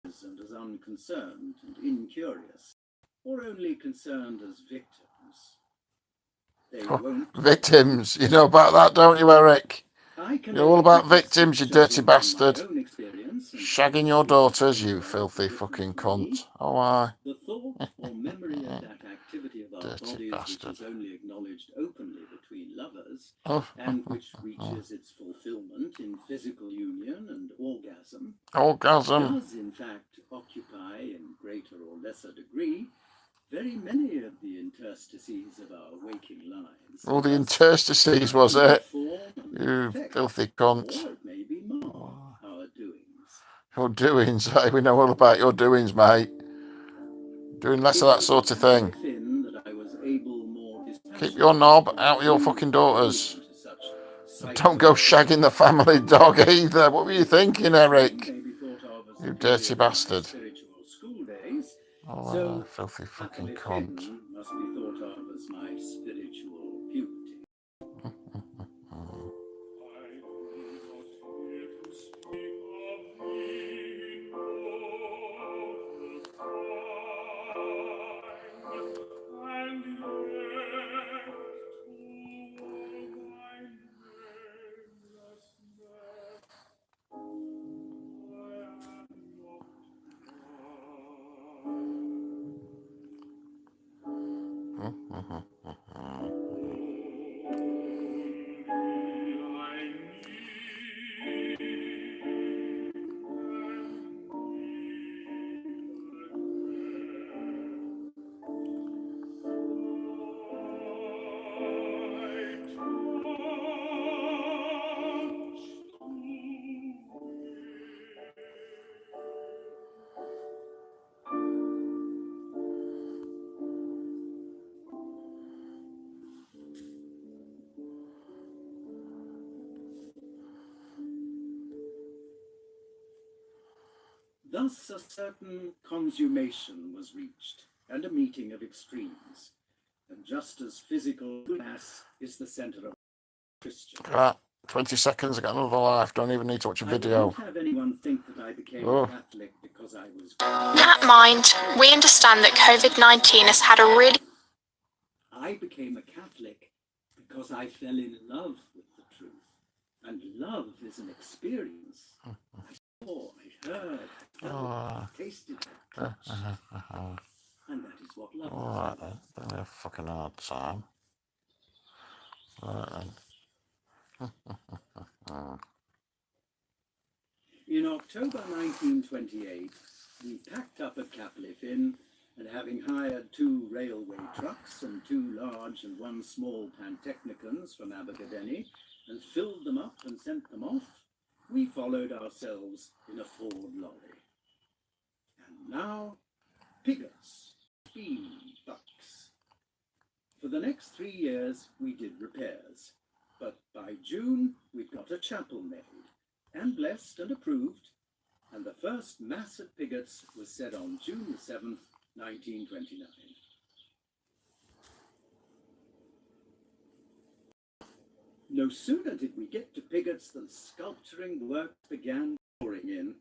as unconcerned and incurious, or only concerned as victims? They won't. Victims. You know about that, don't you, Eric? You're all about victims, you dirty bastard. Shagging your daughters, you filthy fucking cunt. Oh, aye. The thought or memory of that activity of our Dirty bodies bastard. which is only acknowledged openly between lovers, Oh. and which reaches its fulfillment in physical union and orgasm, Orgasm. does in fact occupy in greater or lesser degree very many of the interstices of our waking lives. All the interstices, was it? Form and You effect, filthy cunt. or it may be mar our doings. Your doings, eh? We know all about your doings, mate. Doing less of that sort of thing. That I was able more Keep your knob out of your fucking daughters. such Don't go shagging the family dog either. What were you thinking, Eric? may be thought of as You a dirty period of my bastard. spiritual school days. Oh, So filthy fucking Happily cunt. Finn must be thought of as my spiritual puberty. Thus a certain consummation was reached, and a meeting of extremes. And just as physical mass is the center of Christian. Right, 20 seconds, I got another life. Don't even need to watch a I video. won't have anyone think that I became Oh. a Catholic because I was. That mind, we understand that COVID-19 has had a really. I became a Catholic because I fell in love with the truth. And love is an experience. I saw, I heard, I felt, tasted, I touched. And that is what love is. Alright then, it's gonna be a fucking hard time. Right then. In October 1928, we packed up at Capelifin, and having hired 2 railway trucks and 2 large and 1 small Pantechnicons from Abergavenny, and filled them up and sent them off, we followed ourselves in a Ford lorry. And now, Pigots, $15. For the next 3 years, we did repairs, but by June, we'd got a chapel made, and blessed and approved, and the first Mass at Pigots was said on June the 7th, 1929. No sooner did we get to Pigots than sculpturing work began pouring in.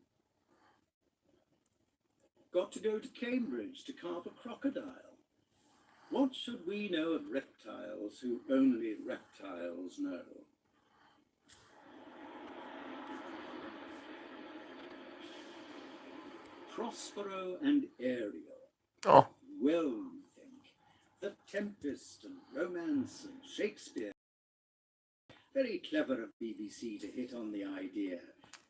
Got to go to Cambridge to carve a crocodile. What should we know of reptiles who only reptiles know? Prospero and Ariel. Oh. Well, you think. The Tempest and Romance and Shakespeare. Very clever of BBC to hit on the idea.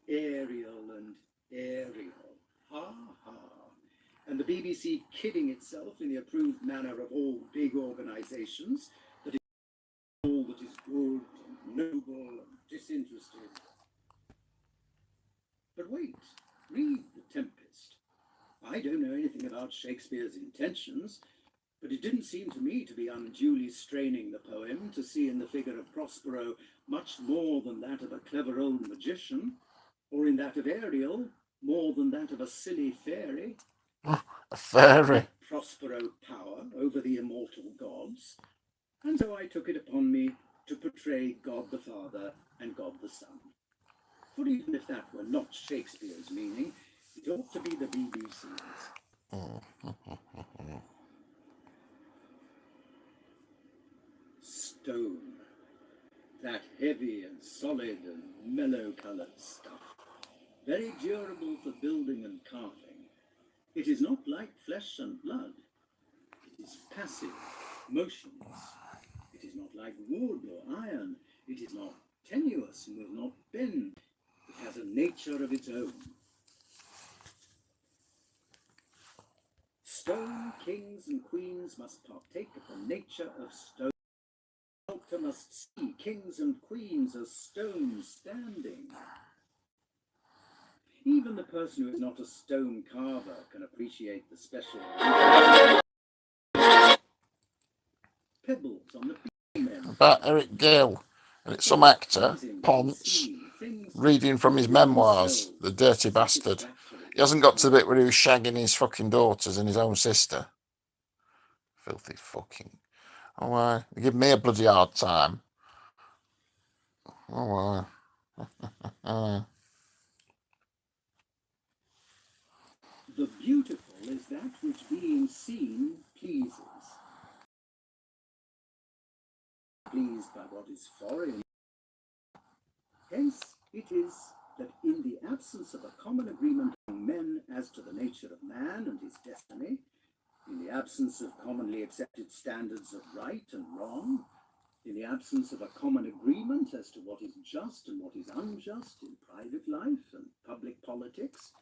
Ariel and Ariel. Ha ha. And the BBC kidding itself in the approved manner of all big organisations that is all that is good and noble and disinterested. But wait, read The Tempest. I don't know anything about Shakespeare's intentions, but it didn't seem to me to be unduly straining the poem to see in the figure of Prospero much more than that of a clever old magician, or in that of Ariel more than that of a silly fairy. A fairy. Prospero power over the immortal gods, and so I took it upon me to portray God the Father and God the Son. For even if that were not Shakespeare's meaning, it ought to be the BBC's. Stone. That heavy and solid and mellow-coloured stuff. Very durable for building and carving. It is not like flesh and blood. It is passive, motionless. It is not like wood or iron. It is not tenuous and will not bend. It has a nature of its own. Stone kings and queens must partake of the nature of stone. The sculptor must see kings and queens as stone standing. Even the person who is not a stone carver can appreciate the special pebbles on the About Eric Gill, and it's some actor, Ponce, reading from his memoirs, the dirty bastard. He hasn't got to the bit where he was shagging his fucking daughters and his own sister. Filthy fucking. Oh, they give me a bloody hard time. Oh, The beautiful is that which being seen pleases. Pleased by what is foreign. Hence it is that in the absence of a common agreement among men as to the nature of man and his destiny, in the absence of commonly accepted standards of right and wrong, in the absence of a common agreement as to what is just and what is unjust in private life and public politics,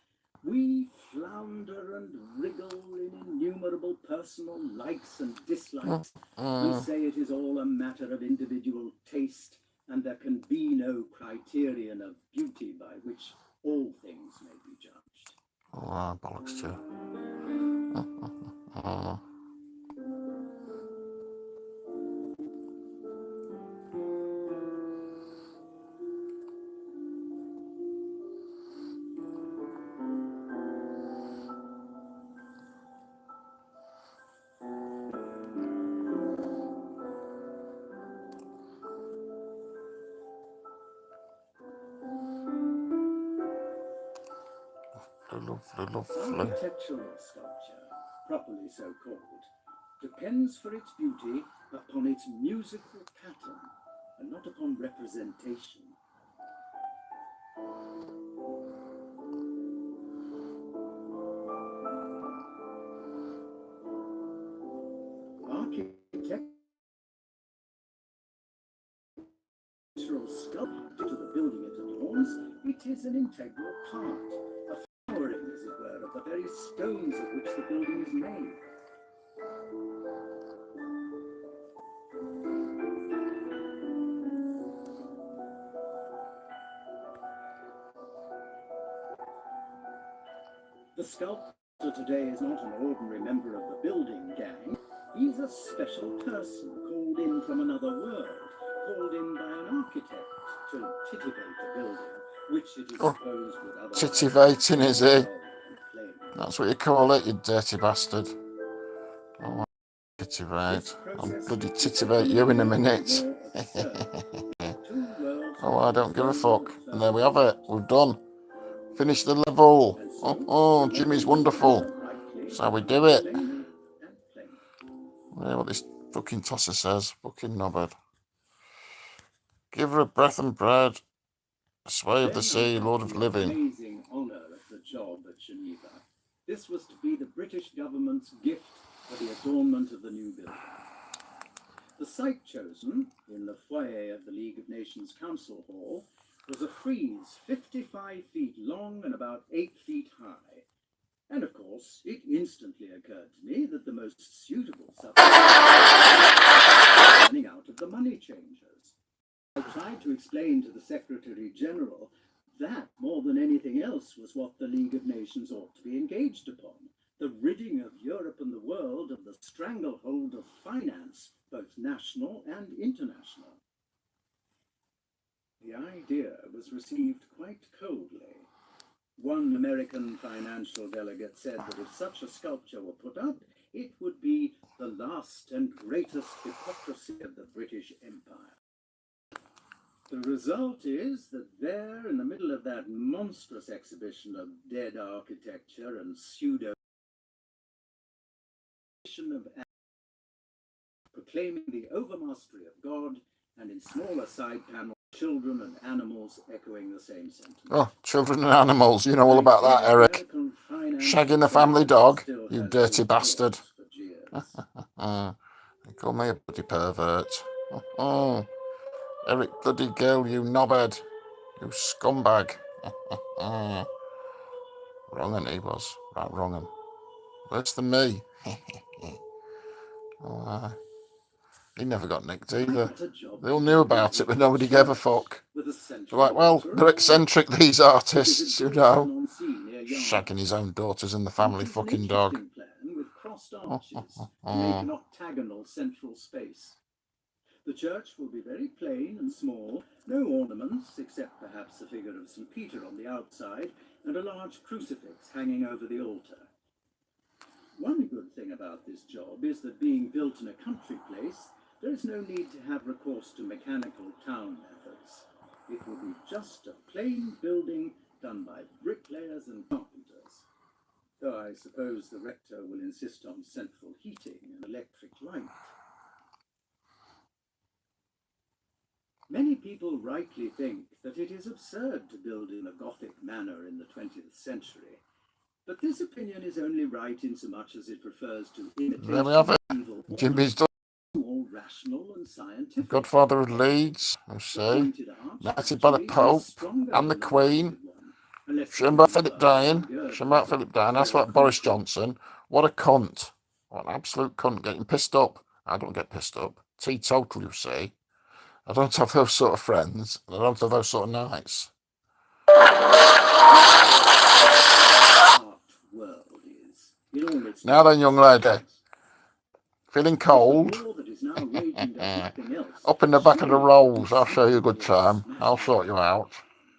we flounder and wriggle in innumerable personal likes and dislikes. We say it is all a matter of individual taste, and there can be no criterion of beauty by which all things may be judged. oh, bollocks too. Architectural sculpture, properly so called, depends for its beauty upon its musical pattern and not upon representation. Architectural sculpture to the building it adorns, it is an integral part, a flowering, as it were, of the very stones of which the building is made. The sculptor today is not an ordinary member of the building gang. He's a special person called in from another world, called in by an architect to titivate a building, which it is supposed would otherwise... Titivating, is he? That's what you call it, you dirty bastard. Oh, titivate. I'll bloody titivate you in a minute. Oh, I don't give a fuck. And there we have it. We've done. Finish the level. Oh, Jimmy's wonderful. That's how we do it. Yeah, what this fucking tosser says. Fucking knobhead. Give her a breath and bread. A sway of the sea, Lord of living. Amazing honour of the job at Geneva. This was to be the British government's gift for the adornment of the new building. The site chosen, in the foyer of the League of Nations Council Hall, was a frieze 55 feet long and about 8 feet high. And of course, it instantly occurred to me that the most suitable subject was running out of the money changers. I tried to explain to the Secretary General that, more than anything else, was what the League of Nations ought to be engaged upon, the ridding of Europe and the world of the stranglehold of finance, both national and international. The idea was received quite coldly. One American financial delegate said that if such a sculpture were put up, it would be the last and greatest hypocrisy of the British Empire. The result is that there, in the middle of that monstrous exhibition of dead architecture and pseudo of proclaiming the overmastery of God, and in smaller side panels, children and animals echoing the same sentiment. Oh, children and animals. You know all about that, Eric. Shagging the family dog, you dirty bastard. They call me a bloody pervert. Oh, Eric bloody Gill, you knobhead. You scumbag. Wrong un he was. Right, wrong un. Worse than me. Oh, He never got nicked I either. got a job They all knew about it, but nobody gave a fuck. with a They're central like, well, altar they're and eccentric, these artists, you visit know. Bermondsey near Yarmouth. Shagging his own daughters and the It family is an fucking dog. interesting plan with crossed arches to make an octagonal central space. The church will be very plain and small, no ornaments except perhaps a figure of St. Peter on the outside and a large crucifix hanging over the altar. One good thing about this job is that being built in a country place, there is no need to have recourse to mechanical town methods. It will be just a plain building done by bricklayers and carpenters. Though I suppose the rector will insist on central heating and electric light. Many people rightly think that it is absurd to build in a Gothic manner in the 20th century, but this opinion is only right insomuch as it refers to imitation There we have it. evil Jimmy's done. more rational and scientific. Godfather of Leeds, I say. Pointed arch Knighted by the actually is Pope stronger and the than Queen. rounded one, unless Shown the by two Philip are Dine. girded Shown by Philip Dine. That's what Boris Johnson. What a cunt. What an absolute cunt. Getting pissed up. I don't get pissed up. Teetotal, you see. I don't have those sort of friends. And I don't have those sort of nights. World is, in all its Now then, young lady. Feeling If the cold? war that is now raging does nothing else, Up in the back of the surely rolls. I'll it's show you a good something worth time. I'll smashing. sort you out.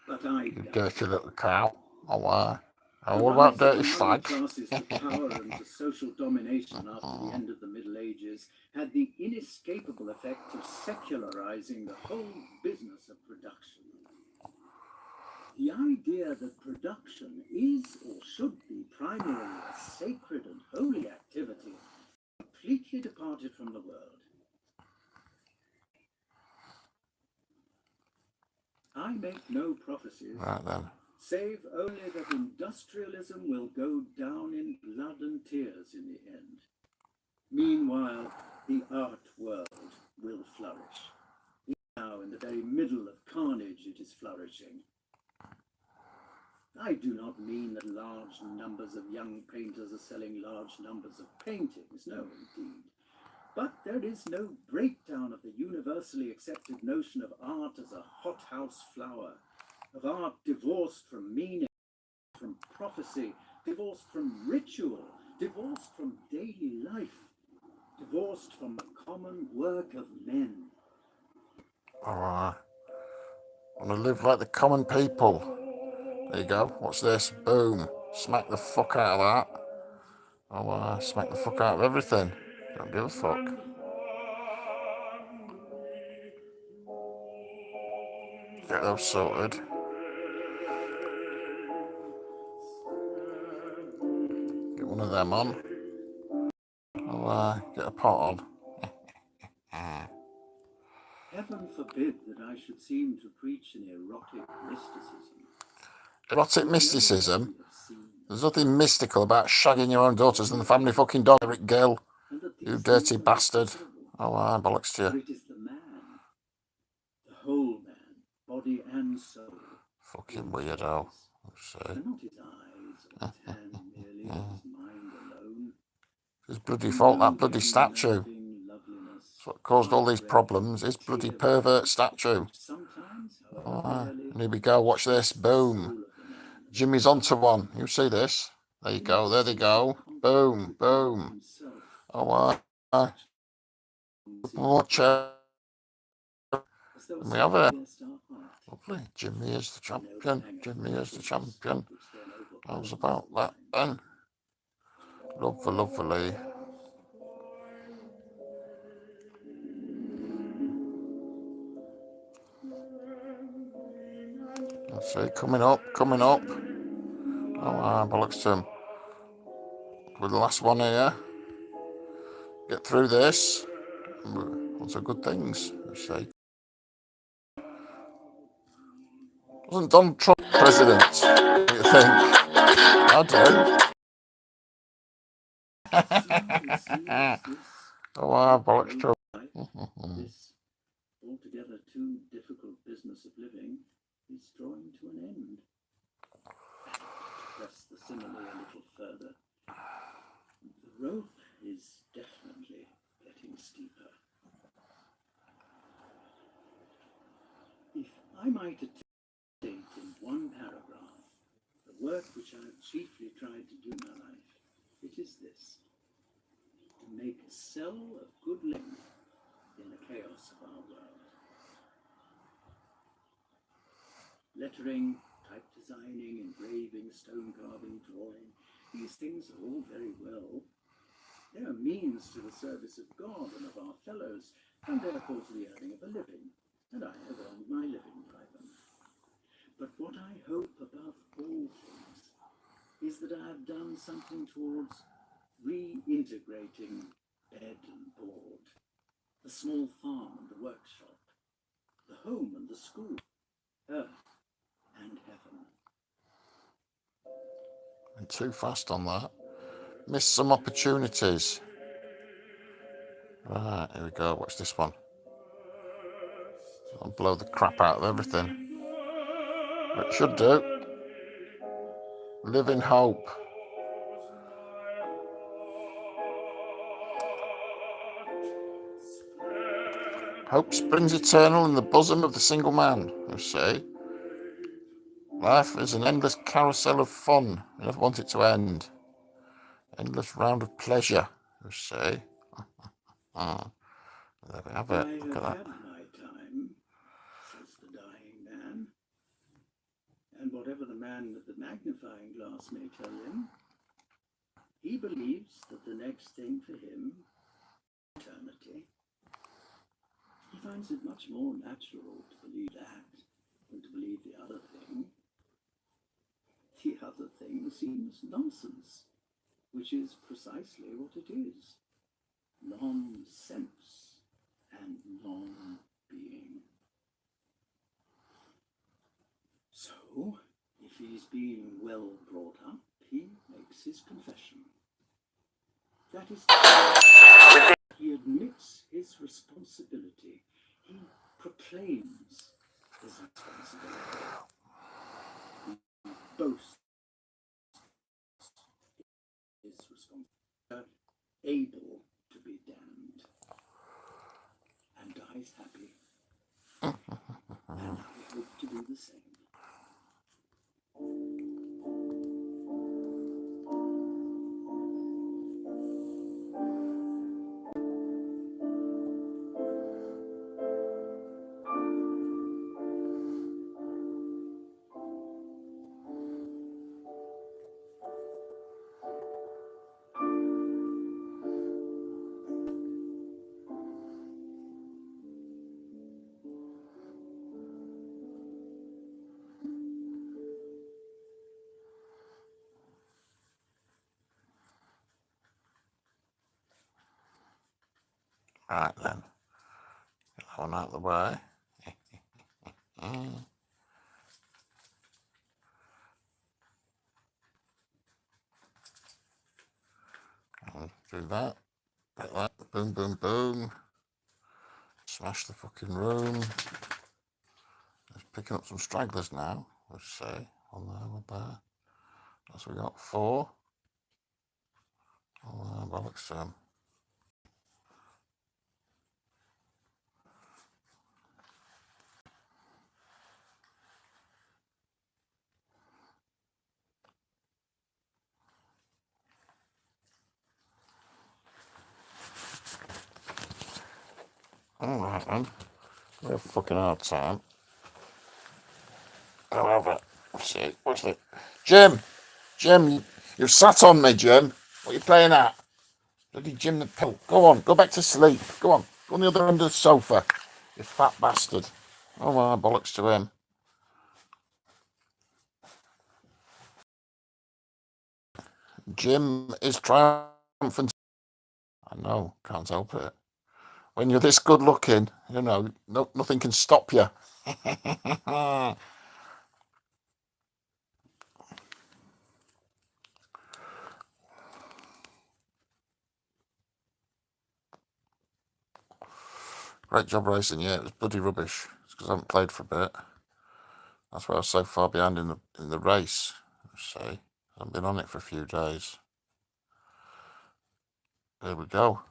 But I You doubt dirty it. little cow. Oh, why? The Oh, what about rise of dirty the higher slags? classes to power and to social domination after the end of the Middle Ages had the inescapable effect of secularizing the whole business of production. The idea that production is or should be primarily a sacred and holy activity completely departed from the world. I make no prophecies, Right then. save only that industrialism will go down in blood and tears in the end. Meanwhile, the art world will flourish. Now, in the very middle of carnage, it is flourishing. I do not mean that large numbers of young painters are selling large numbers of paintings, no, indeed. But there is no breakdown of the universally accepted notion of art as a hothouse flower, of art divorced from meaning, from prophecy, divorced from ritual, divorced from daily life, divorced from the common work of men. Oh, I want to live like the common people. There you go. What's this? Boom. Smack the fuck out of that. Oh, smack the fuck out of everything. Don't give a fuck. Get those sorted. Get one of them on. Get a pot on. Heaven forbid that I should seem to preach an erotic mysticism. Erotic mysticism? There's nothing mystical about shagging your own daughters and the family fucking dog, Eric Gill. You dirty bastard. Bollocks to For you. it is the man, the whole man, body and soul. Fucking weirdo. And not his eyes or his hand merely, or his mind alone. His bloody fault, that bloody statue. That's what caused all these problems. His bloody pervert statue. And here we go, watch this. Boom. Jimmy's onto one. You see this? There you go, there they go. Boom, boom. Watch out. And we have it. Lovely. Jimmy is the champion. Jimmy is the champion. How's about that then? Lovely. Let's see, coming up. Bollocks to him. With the last one here. Get through this. Lots of good things, you see. Wasn't Donald Trump president? What do you think? I do. Bollocks to him. This altogether too difficult business of living is drawing to an end. To press the simile a little further, the rope is definitely getting steeper. I might state in one paragraph the work which I have chiefly tried to do in my life. It is this: to make a cell of good length in the chaos of our world. Lettering, type designing, engraving, stone carving, drawing, these things are all very well. They are means to the service of God and of our fellows, and therefore to the earning of a living, and I have earned my living by them. But what I hope above all things is that I have done something towards reintegrating bed and board, the small farm and the workshop, the home and the school, earth and heaven. And too fast on that. Missed some opportunities. Right, here we go. Watch this one. I'll blow the crap out of everything. But it should do. Live in hope. Hope springs eternal in the bosom of the single man, you see. Life is an endless carousel of fun. You never want it to end. Endless round of pleasure, you see. There we have it. I Look have at had that. my time, says the dying man, and whatever the man with the magnifying glass may tell him, he believes that the next thing for him is eternity. He finds it much more natural to believe that than to believe the other thing. The other thing seems nonsense, which is precisely what it is. Non-sense and non-being. So, if he's being well brought up, he makes his confession. That is, he admits his responsibility. He proclaims his responsibility. He boasts his responsibility, able to be damned, and dies happy. And I hope to do the same. Right then. Get that one out of the way. I'll do that. Like that. Boom, boom, boom. Smash the fucking room. Just picking up some stragglers now. Let's see. One there. So we got 4. Bollocks to 'em. Alright then. We have a fucking hard time. I'll have it. Let's see. What's it? Jim! Jim, you've sat on me, Jim. What are you playing at? Bloody Jim the Pill. Go on, go back to sleep. Go on. Go on the other end of the sofa. You fat bastard. Oh, my bollocks to him. Jim is triumphant. I know, can't help it. When you're this good looking, you know, nothing can stop you. Great job racing, yeah, it was bloody rubbish. It's because I haven't played for a bit. That's why I was so far behind in the race. See, I haven't been on it for a few days. There we go.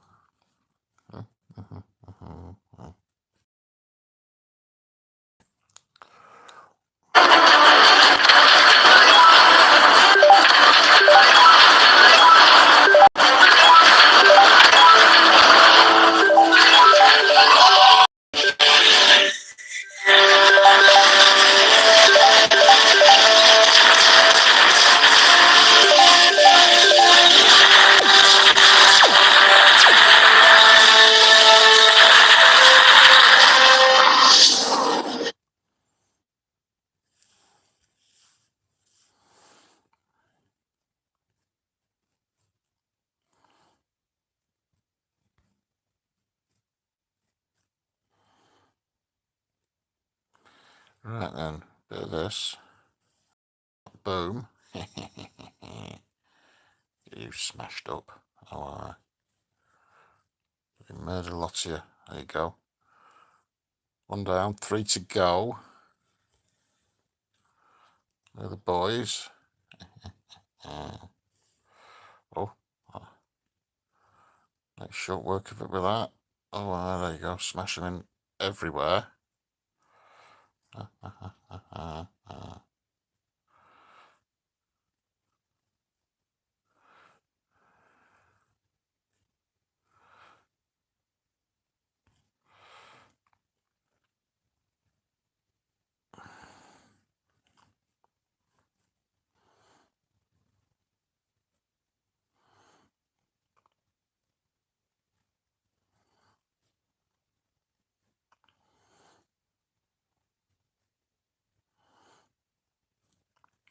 Right then, bit of this. Boom. You smashed up. Oh, you murdered lots of you. There you go. One down, 3 to go. They're the boys. Oh, nice short work of it with that. Oh, there you go. Smash them in everywhere.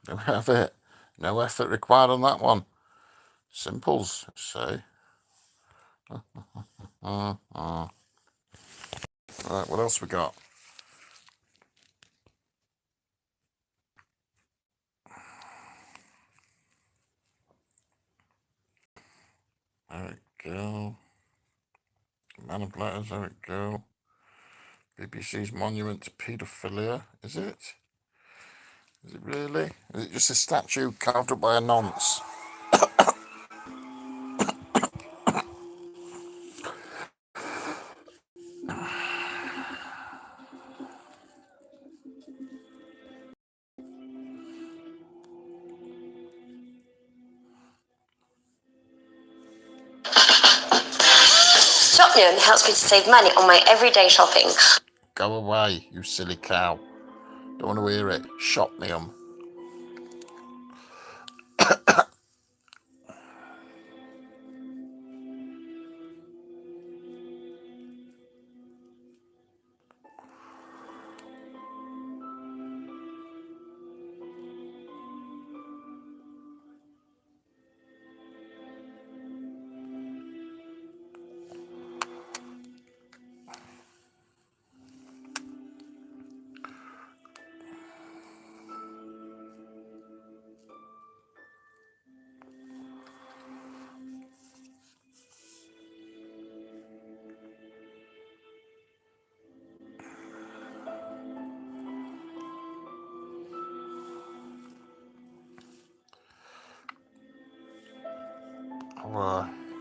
There we have it. No effort required on that one. Simples, say. Right, what else we got? There we go. Man of Letters, there we go. BBC's monument to paedophilia, is it? Is it really? Is it just a statue carved up by a nonce? Shopnion helps me to save money on my everyday shopping. Go away, you silly cow. Don't want to hear it. Shop me 'em. Oh,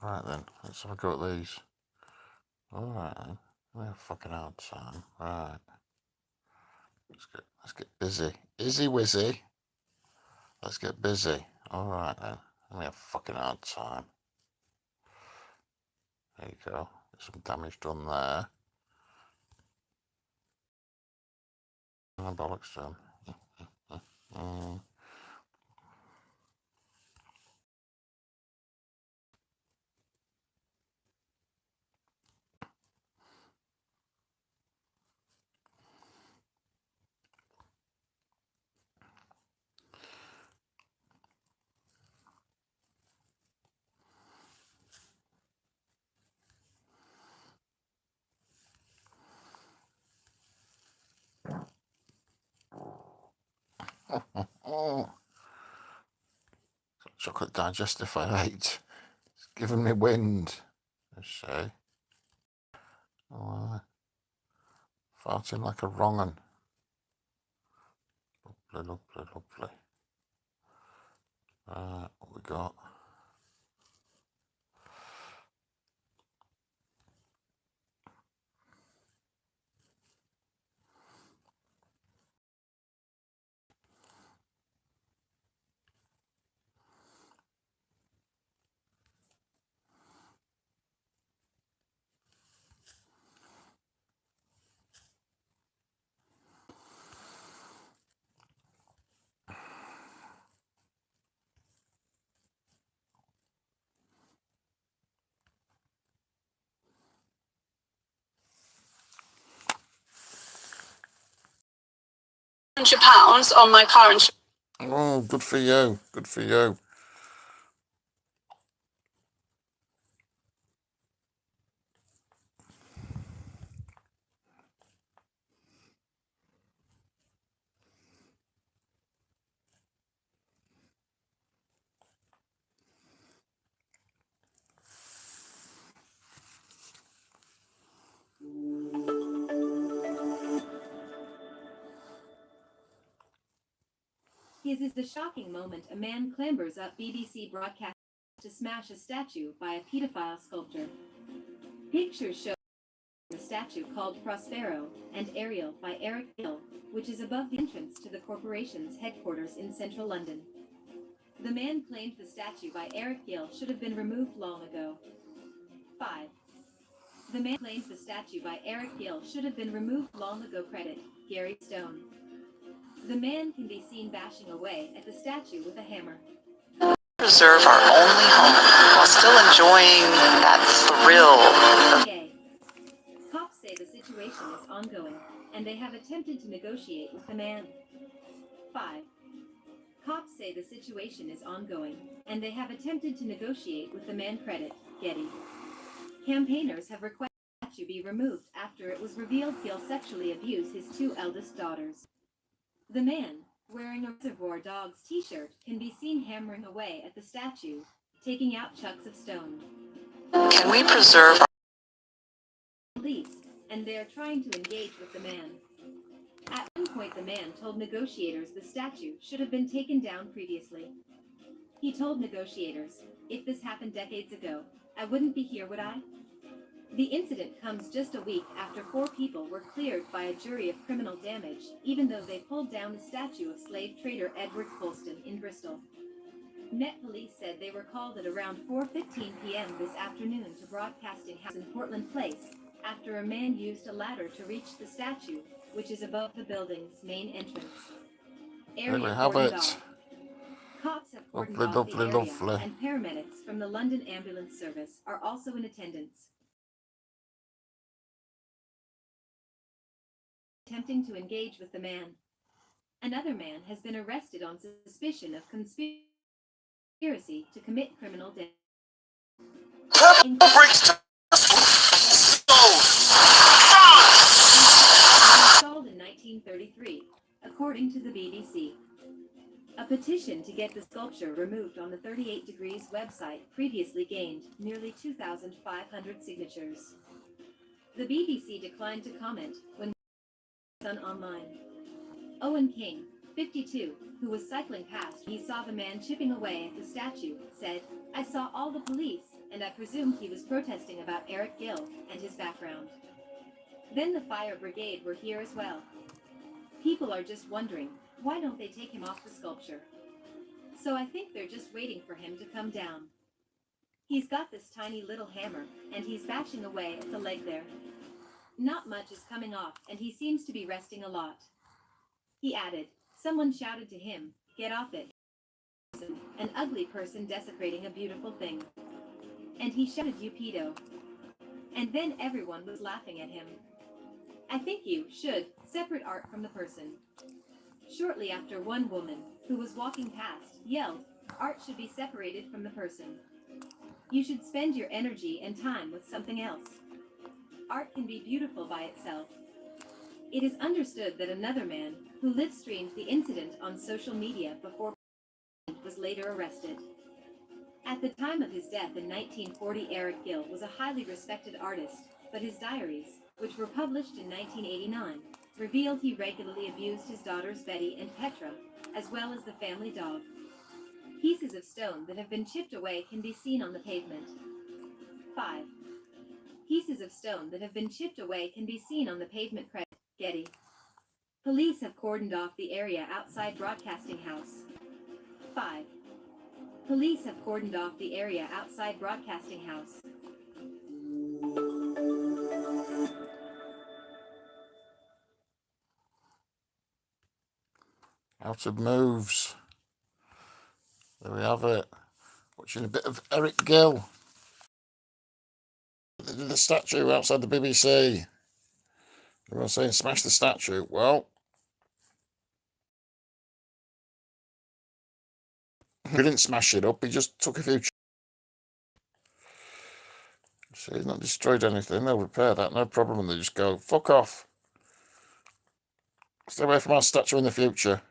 right then, let's have a go at these. Alright then, we're a fucking hard time. Right. Let's get busy. Izzy wizzy. Let's get busy. Alright then. We have a fucking hard time. There you go. Get some damage done there. And bollocks done. Oh, chocolate digestive I ate. It's giving me wind. Let's say. Oh, farting like a wrong un. Lovely, lovely, lovely. What we got? £100 on my car insurance. Oh, good for you. Good for you. His is the shocking moment a man clambers up BBC broadcast to smash a statue by a pedophile sculptor. Pictures show the statue called Prospero and Ariel by Eric Gill, which is above the entrance to the corporation's headquarters in central London. The man claimed the statue by Eric Gill should have been removed long ago. 5. The man claims the statue by Eric Gill should have been removed long ago. Credit, Gary Stone. The man can be seen bashing away at the statue with a hammer. Preserve our only home while still enjoying that thrill of Cops say the situation is ongoing, and they have attempted to negotiate with the man. 5. Cops say the situation is ongoing, and they have attempted to negotiate with the man. Credit, Getty. Campaigners have requested the statue be removed after it was revealed he'll sexually abuse his 2 eldest daughters. The man, wearing a Reservoir Dogs t-shirt, can be seen hammering away at the statue, taking out chunks of stone. can we preserve Police, and they are trying to engage with the man. At one point the man told negotiators the statue should have been taken down previously. He told negotiators, if this happened decades ago, I wouldn't be here, would I? The incident comes just a week after 4 people were cleared by a jury of criminal damage, even though they pulled down the statue of slave trader Edward Colston in Bristol. Met Police said they were called at around 4:15 p.m. this afternoon to Broadcasting House in Portland Place, after a man used a ladder to reach the statue, which is above the building's main entrance. There we have it. Cops have cordoned Lovely, off the lovely, area, lovely. and paramedics from the London Ambulance Service are also in attendance. Attempting to engage with the man. Another man has been arrested on suspicion of conspiracy to commit criminal damage. Installed in 1933, according to the BBC. A petition to get the sculpture removed on the 38 Degrees website previously gained nearly 2,500 signatures. The BBC declined to comment when online. Owen King, 52, who was cycling past when he saw the man chipping away at the statue, said, I saw all the police, and I presumed he was protesting about Eric Gill and his background. Then the fire brigade were here as well. People are just wondering, why don't they take him off the sculpture? So I think they're just waiting for him to come down. He's got this tiny little hammer, and he's bashing away at the leg there. Not much is coming off, and he seems to be resting a lot. He added, someone shouted to him, get off it. An ugly person desecrating a beautiful thing. And he shouted, you pedo. And then everyone was laughing at him. I think you should separate art from the person. Shortly after, one woman, who was walking past, yelled, art should be separated from the person. You should spend your energy and time with something else. Art can be beautiful by itself. It is understood that another man, who live-streamed the incident on social media before was later arrested. At the time of his death in 1940, Eric Gill was a highly respected artist, but his diaries, which were published in 1989, revealed he regularly abused his daughters Betty and Petra, as well as the family dog. Pieces of stone that have been chipped away can be seen on the pavement. 5. Pieces of stone that have been chipped away can be seen on the pavement. Credit, Getty. Police have cordoned off the area outside Broadcasting House. 5. Police have cordoned off the area outside Broadcasting House. Out of moves. There we have it. Watching a bit of Eric Gill. The statue outside the BBC. Everyone's saying smash the statue. Well, He didn't smash it up, he just took a few. So he's not destroyed anything, they'll repair that, no problem, and they just go, fuck off. Stay away from our statue in the future.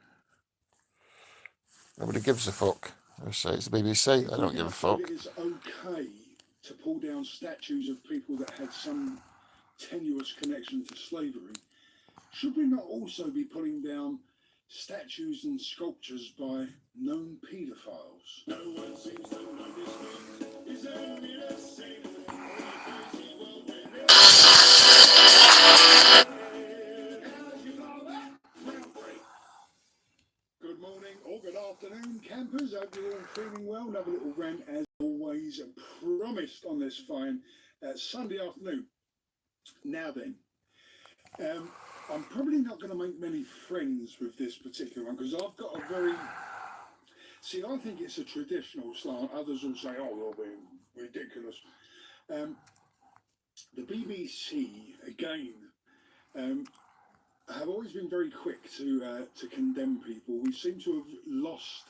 Nobody gives a fuck. They say it's the BBC, they don't give a fuck. It is okay to pull down statues of people that had some tenuous connection to slavery. Should we not also be pulling down statues and sculptures by known paedophiles? No one seems to notice me. It's only the same. Good morning or good afternoon, campers. Hope you're all feeling well. Another little rant, as always, promised on this fine Sunday afternoon. Now then, I'm probably not going to make many friends with this particular one because I've got a very... See, I think it's a traditional slant. Others will say, oh, well, we're ridiculous. The BBC, again, have always been very quick to condemn people. We seem to have lost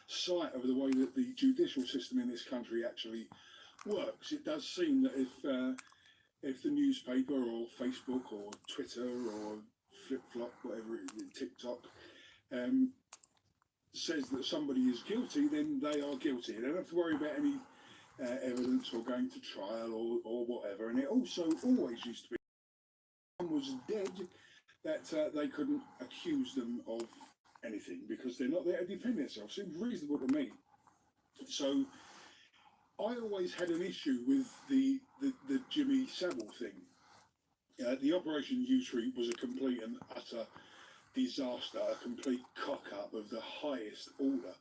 sight of the way that the judicial system in this country actually works. It does seem that if the newspaper or Facebook or Twitter or flip-flop, whatever it is, TikTok, says that somebody is guilty, then they are guilty. They don't have to worry about any evidence or going to trial or whatever. And it also always used to be someone was dead that they couldn't accuse them of anything because they're not there to defend themselves. Seems reasonable to me. So I always had an issue with the Jimmy Savile thing. The Operation U-Street was a complete and utter disaster, a complete cock-up of the highest order.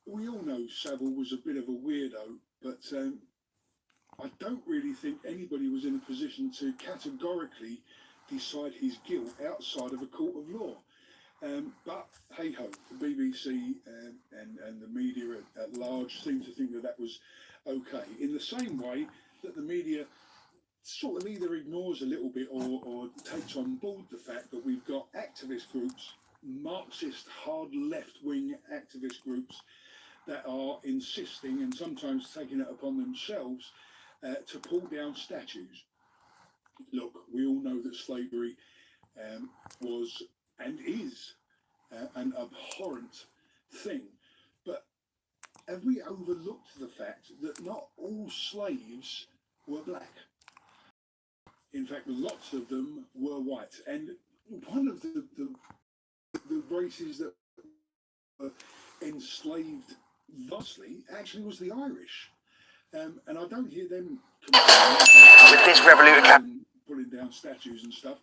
We all know Savile was a bit of a weirdo, but I don't really think anybody was in a position to categorically decide his guilt outside of a court of law. But hey ho, the BBC and the media at large seem to think that that was okay. In the same way that the media sort of either ignores a little bit or takes on board the fact that we've got activist groups, Marxist hard left-wing activist groups that are insisting and sometimes taking it upon themselves to pull down statues. Look, we all know that slavery was and is an abhorrent thing, but have we overlooked the fact that not all slaves were black? In fact, lots of them were white, and one of the races that were enslaved vastly actually was the Irish, and I don't hear them with this revolution pulling down statues and stuff.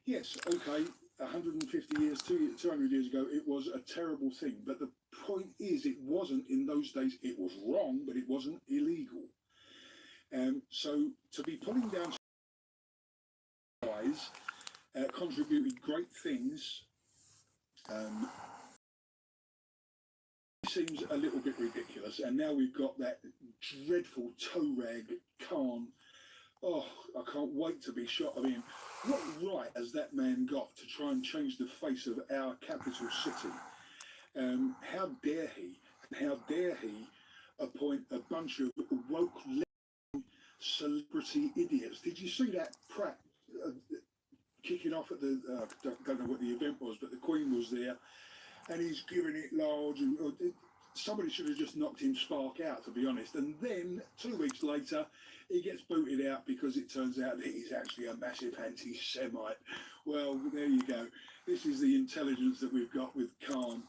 Yes, okay, 150 years, 200 years ago, it was a terrible thing, but the point is, it wasn't in those days. It was wrong, but it wasn't illegal. So to be pulling down contributed great things. Seems a little bit ridiculous, and now we've got that dreadful toe rag Khan. Oh, I can't wait to be shot. I mean, what right has that man got to try and change the face of our capital city? How dare he? How dare he appoint a bunch of woke celebrity idiots? Did you see that Pratt kicking off at the, don't know what the event was, but the Queen was there, and he's giving it large, and somebody should have just knocked him spark out, to be honest. And then 2 weeks later, he gets booted out because it turns out that he's actually a massive anti-Semite. Well, there you go. This is the intelligence that we've got with Khan.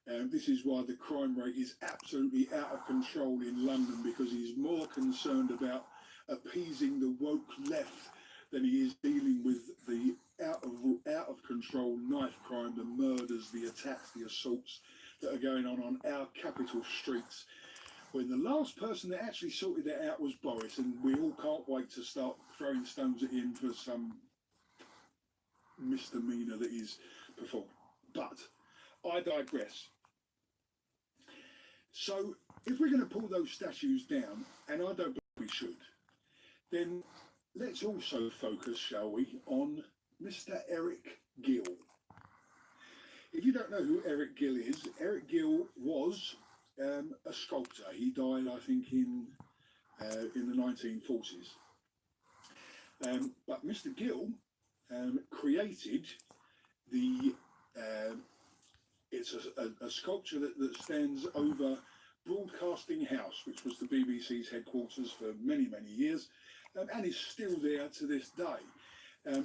This is why the crime rate is absolutely out of control in London, because he's more concerned about appeasing the woke left than he is dealing with the out of control knife crime, the murders, the attacks, the assaults that are going on our capital streets. When the last person that actually sorted it out was Boris, and we all can't wait to start throwing stones at him for some misdemeanour that he's performed. But I digress. So if we're going to pull those statues down, and I don't believe we should, then let's also focus, shall we, on Mr. Eric Gill. If you don't know who Eric Gill is, Eric Gill was a sculptor. He died, I think, in the 1940s. But Mr. Gill created the. It's a sculpture that stands over Broadcasting House, which was the BBC's headquarters for many, many years, and is still there to this day.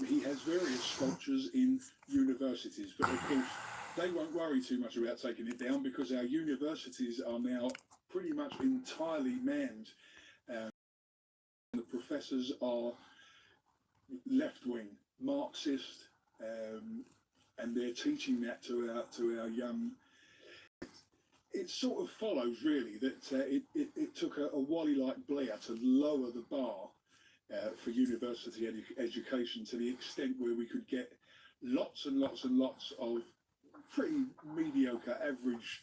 He has various sculptures in universities, but of course they won't worry too much about taking it down because our universities are now pretty much entirely manned. The professors are left-wing Marxist, and they're teaching that to our young. It sort of follows really that it took a Wally like Blair to lower the bar for university education to the extent where we could get lots and lots and lots of pretty mediocre average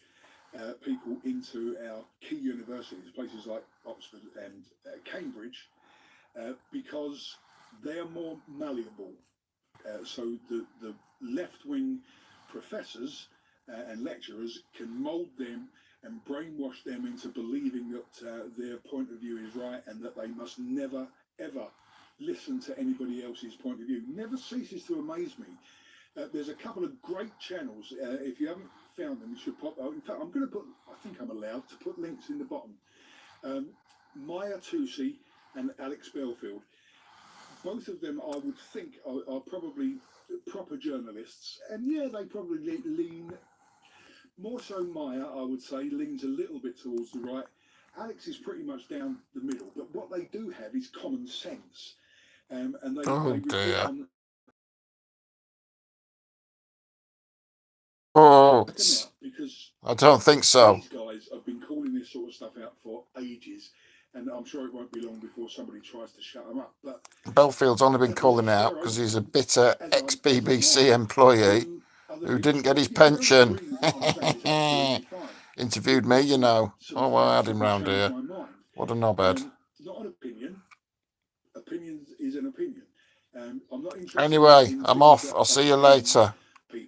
people into our key universities, places like Oxford and Cambridge, because they are more malleable. So the left-wing professors and lecturers can mould them and brainwash them into believing that their point of view is right and that they must never, ever listen to anybody else's point of view. Never ceases to amaze me. There's a couple of great channels. If you haven't found them, you should pop. In fact, I'm going to put. I think I'm allowed to put links in the bottom. Maya Tusi and Alex Belfield. Both of them, I would think, are probably proper journalists, and yeah, they probably lean more so. Maya, I would say, leans a little bit towards the right. Alex is pretty much down the middle, but what they do have is common sense, and they report on. Oh, I don't think so. These guys have been calling this sort of stuff out for ages, and I'm sure it won't be long before somebody tries to shut them up. But Belfield's only been calling it out because he's a bitter ex-BBC employee who didn't get his pension. Interviewed me, you know. Oh, well, I had him round here. What a knobhead. Not an opinion. Opinion is an opinion. I'm not interested. Anyway, I'm off. I'll see you later.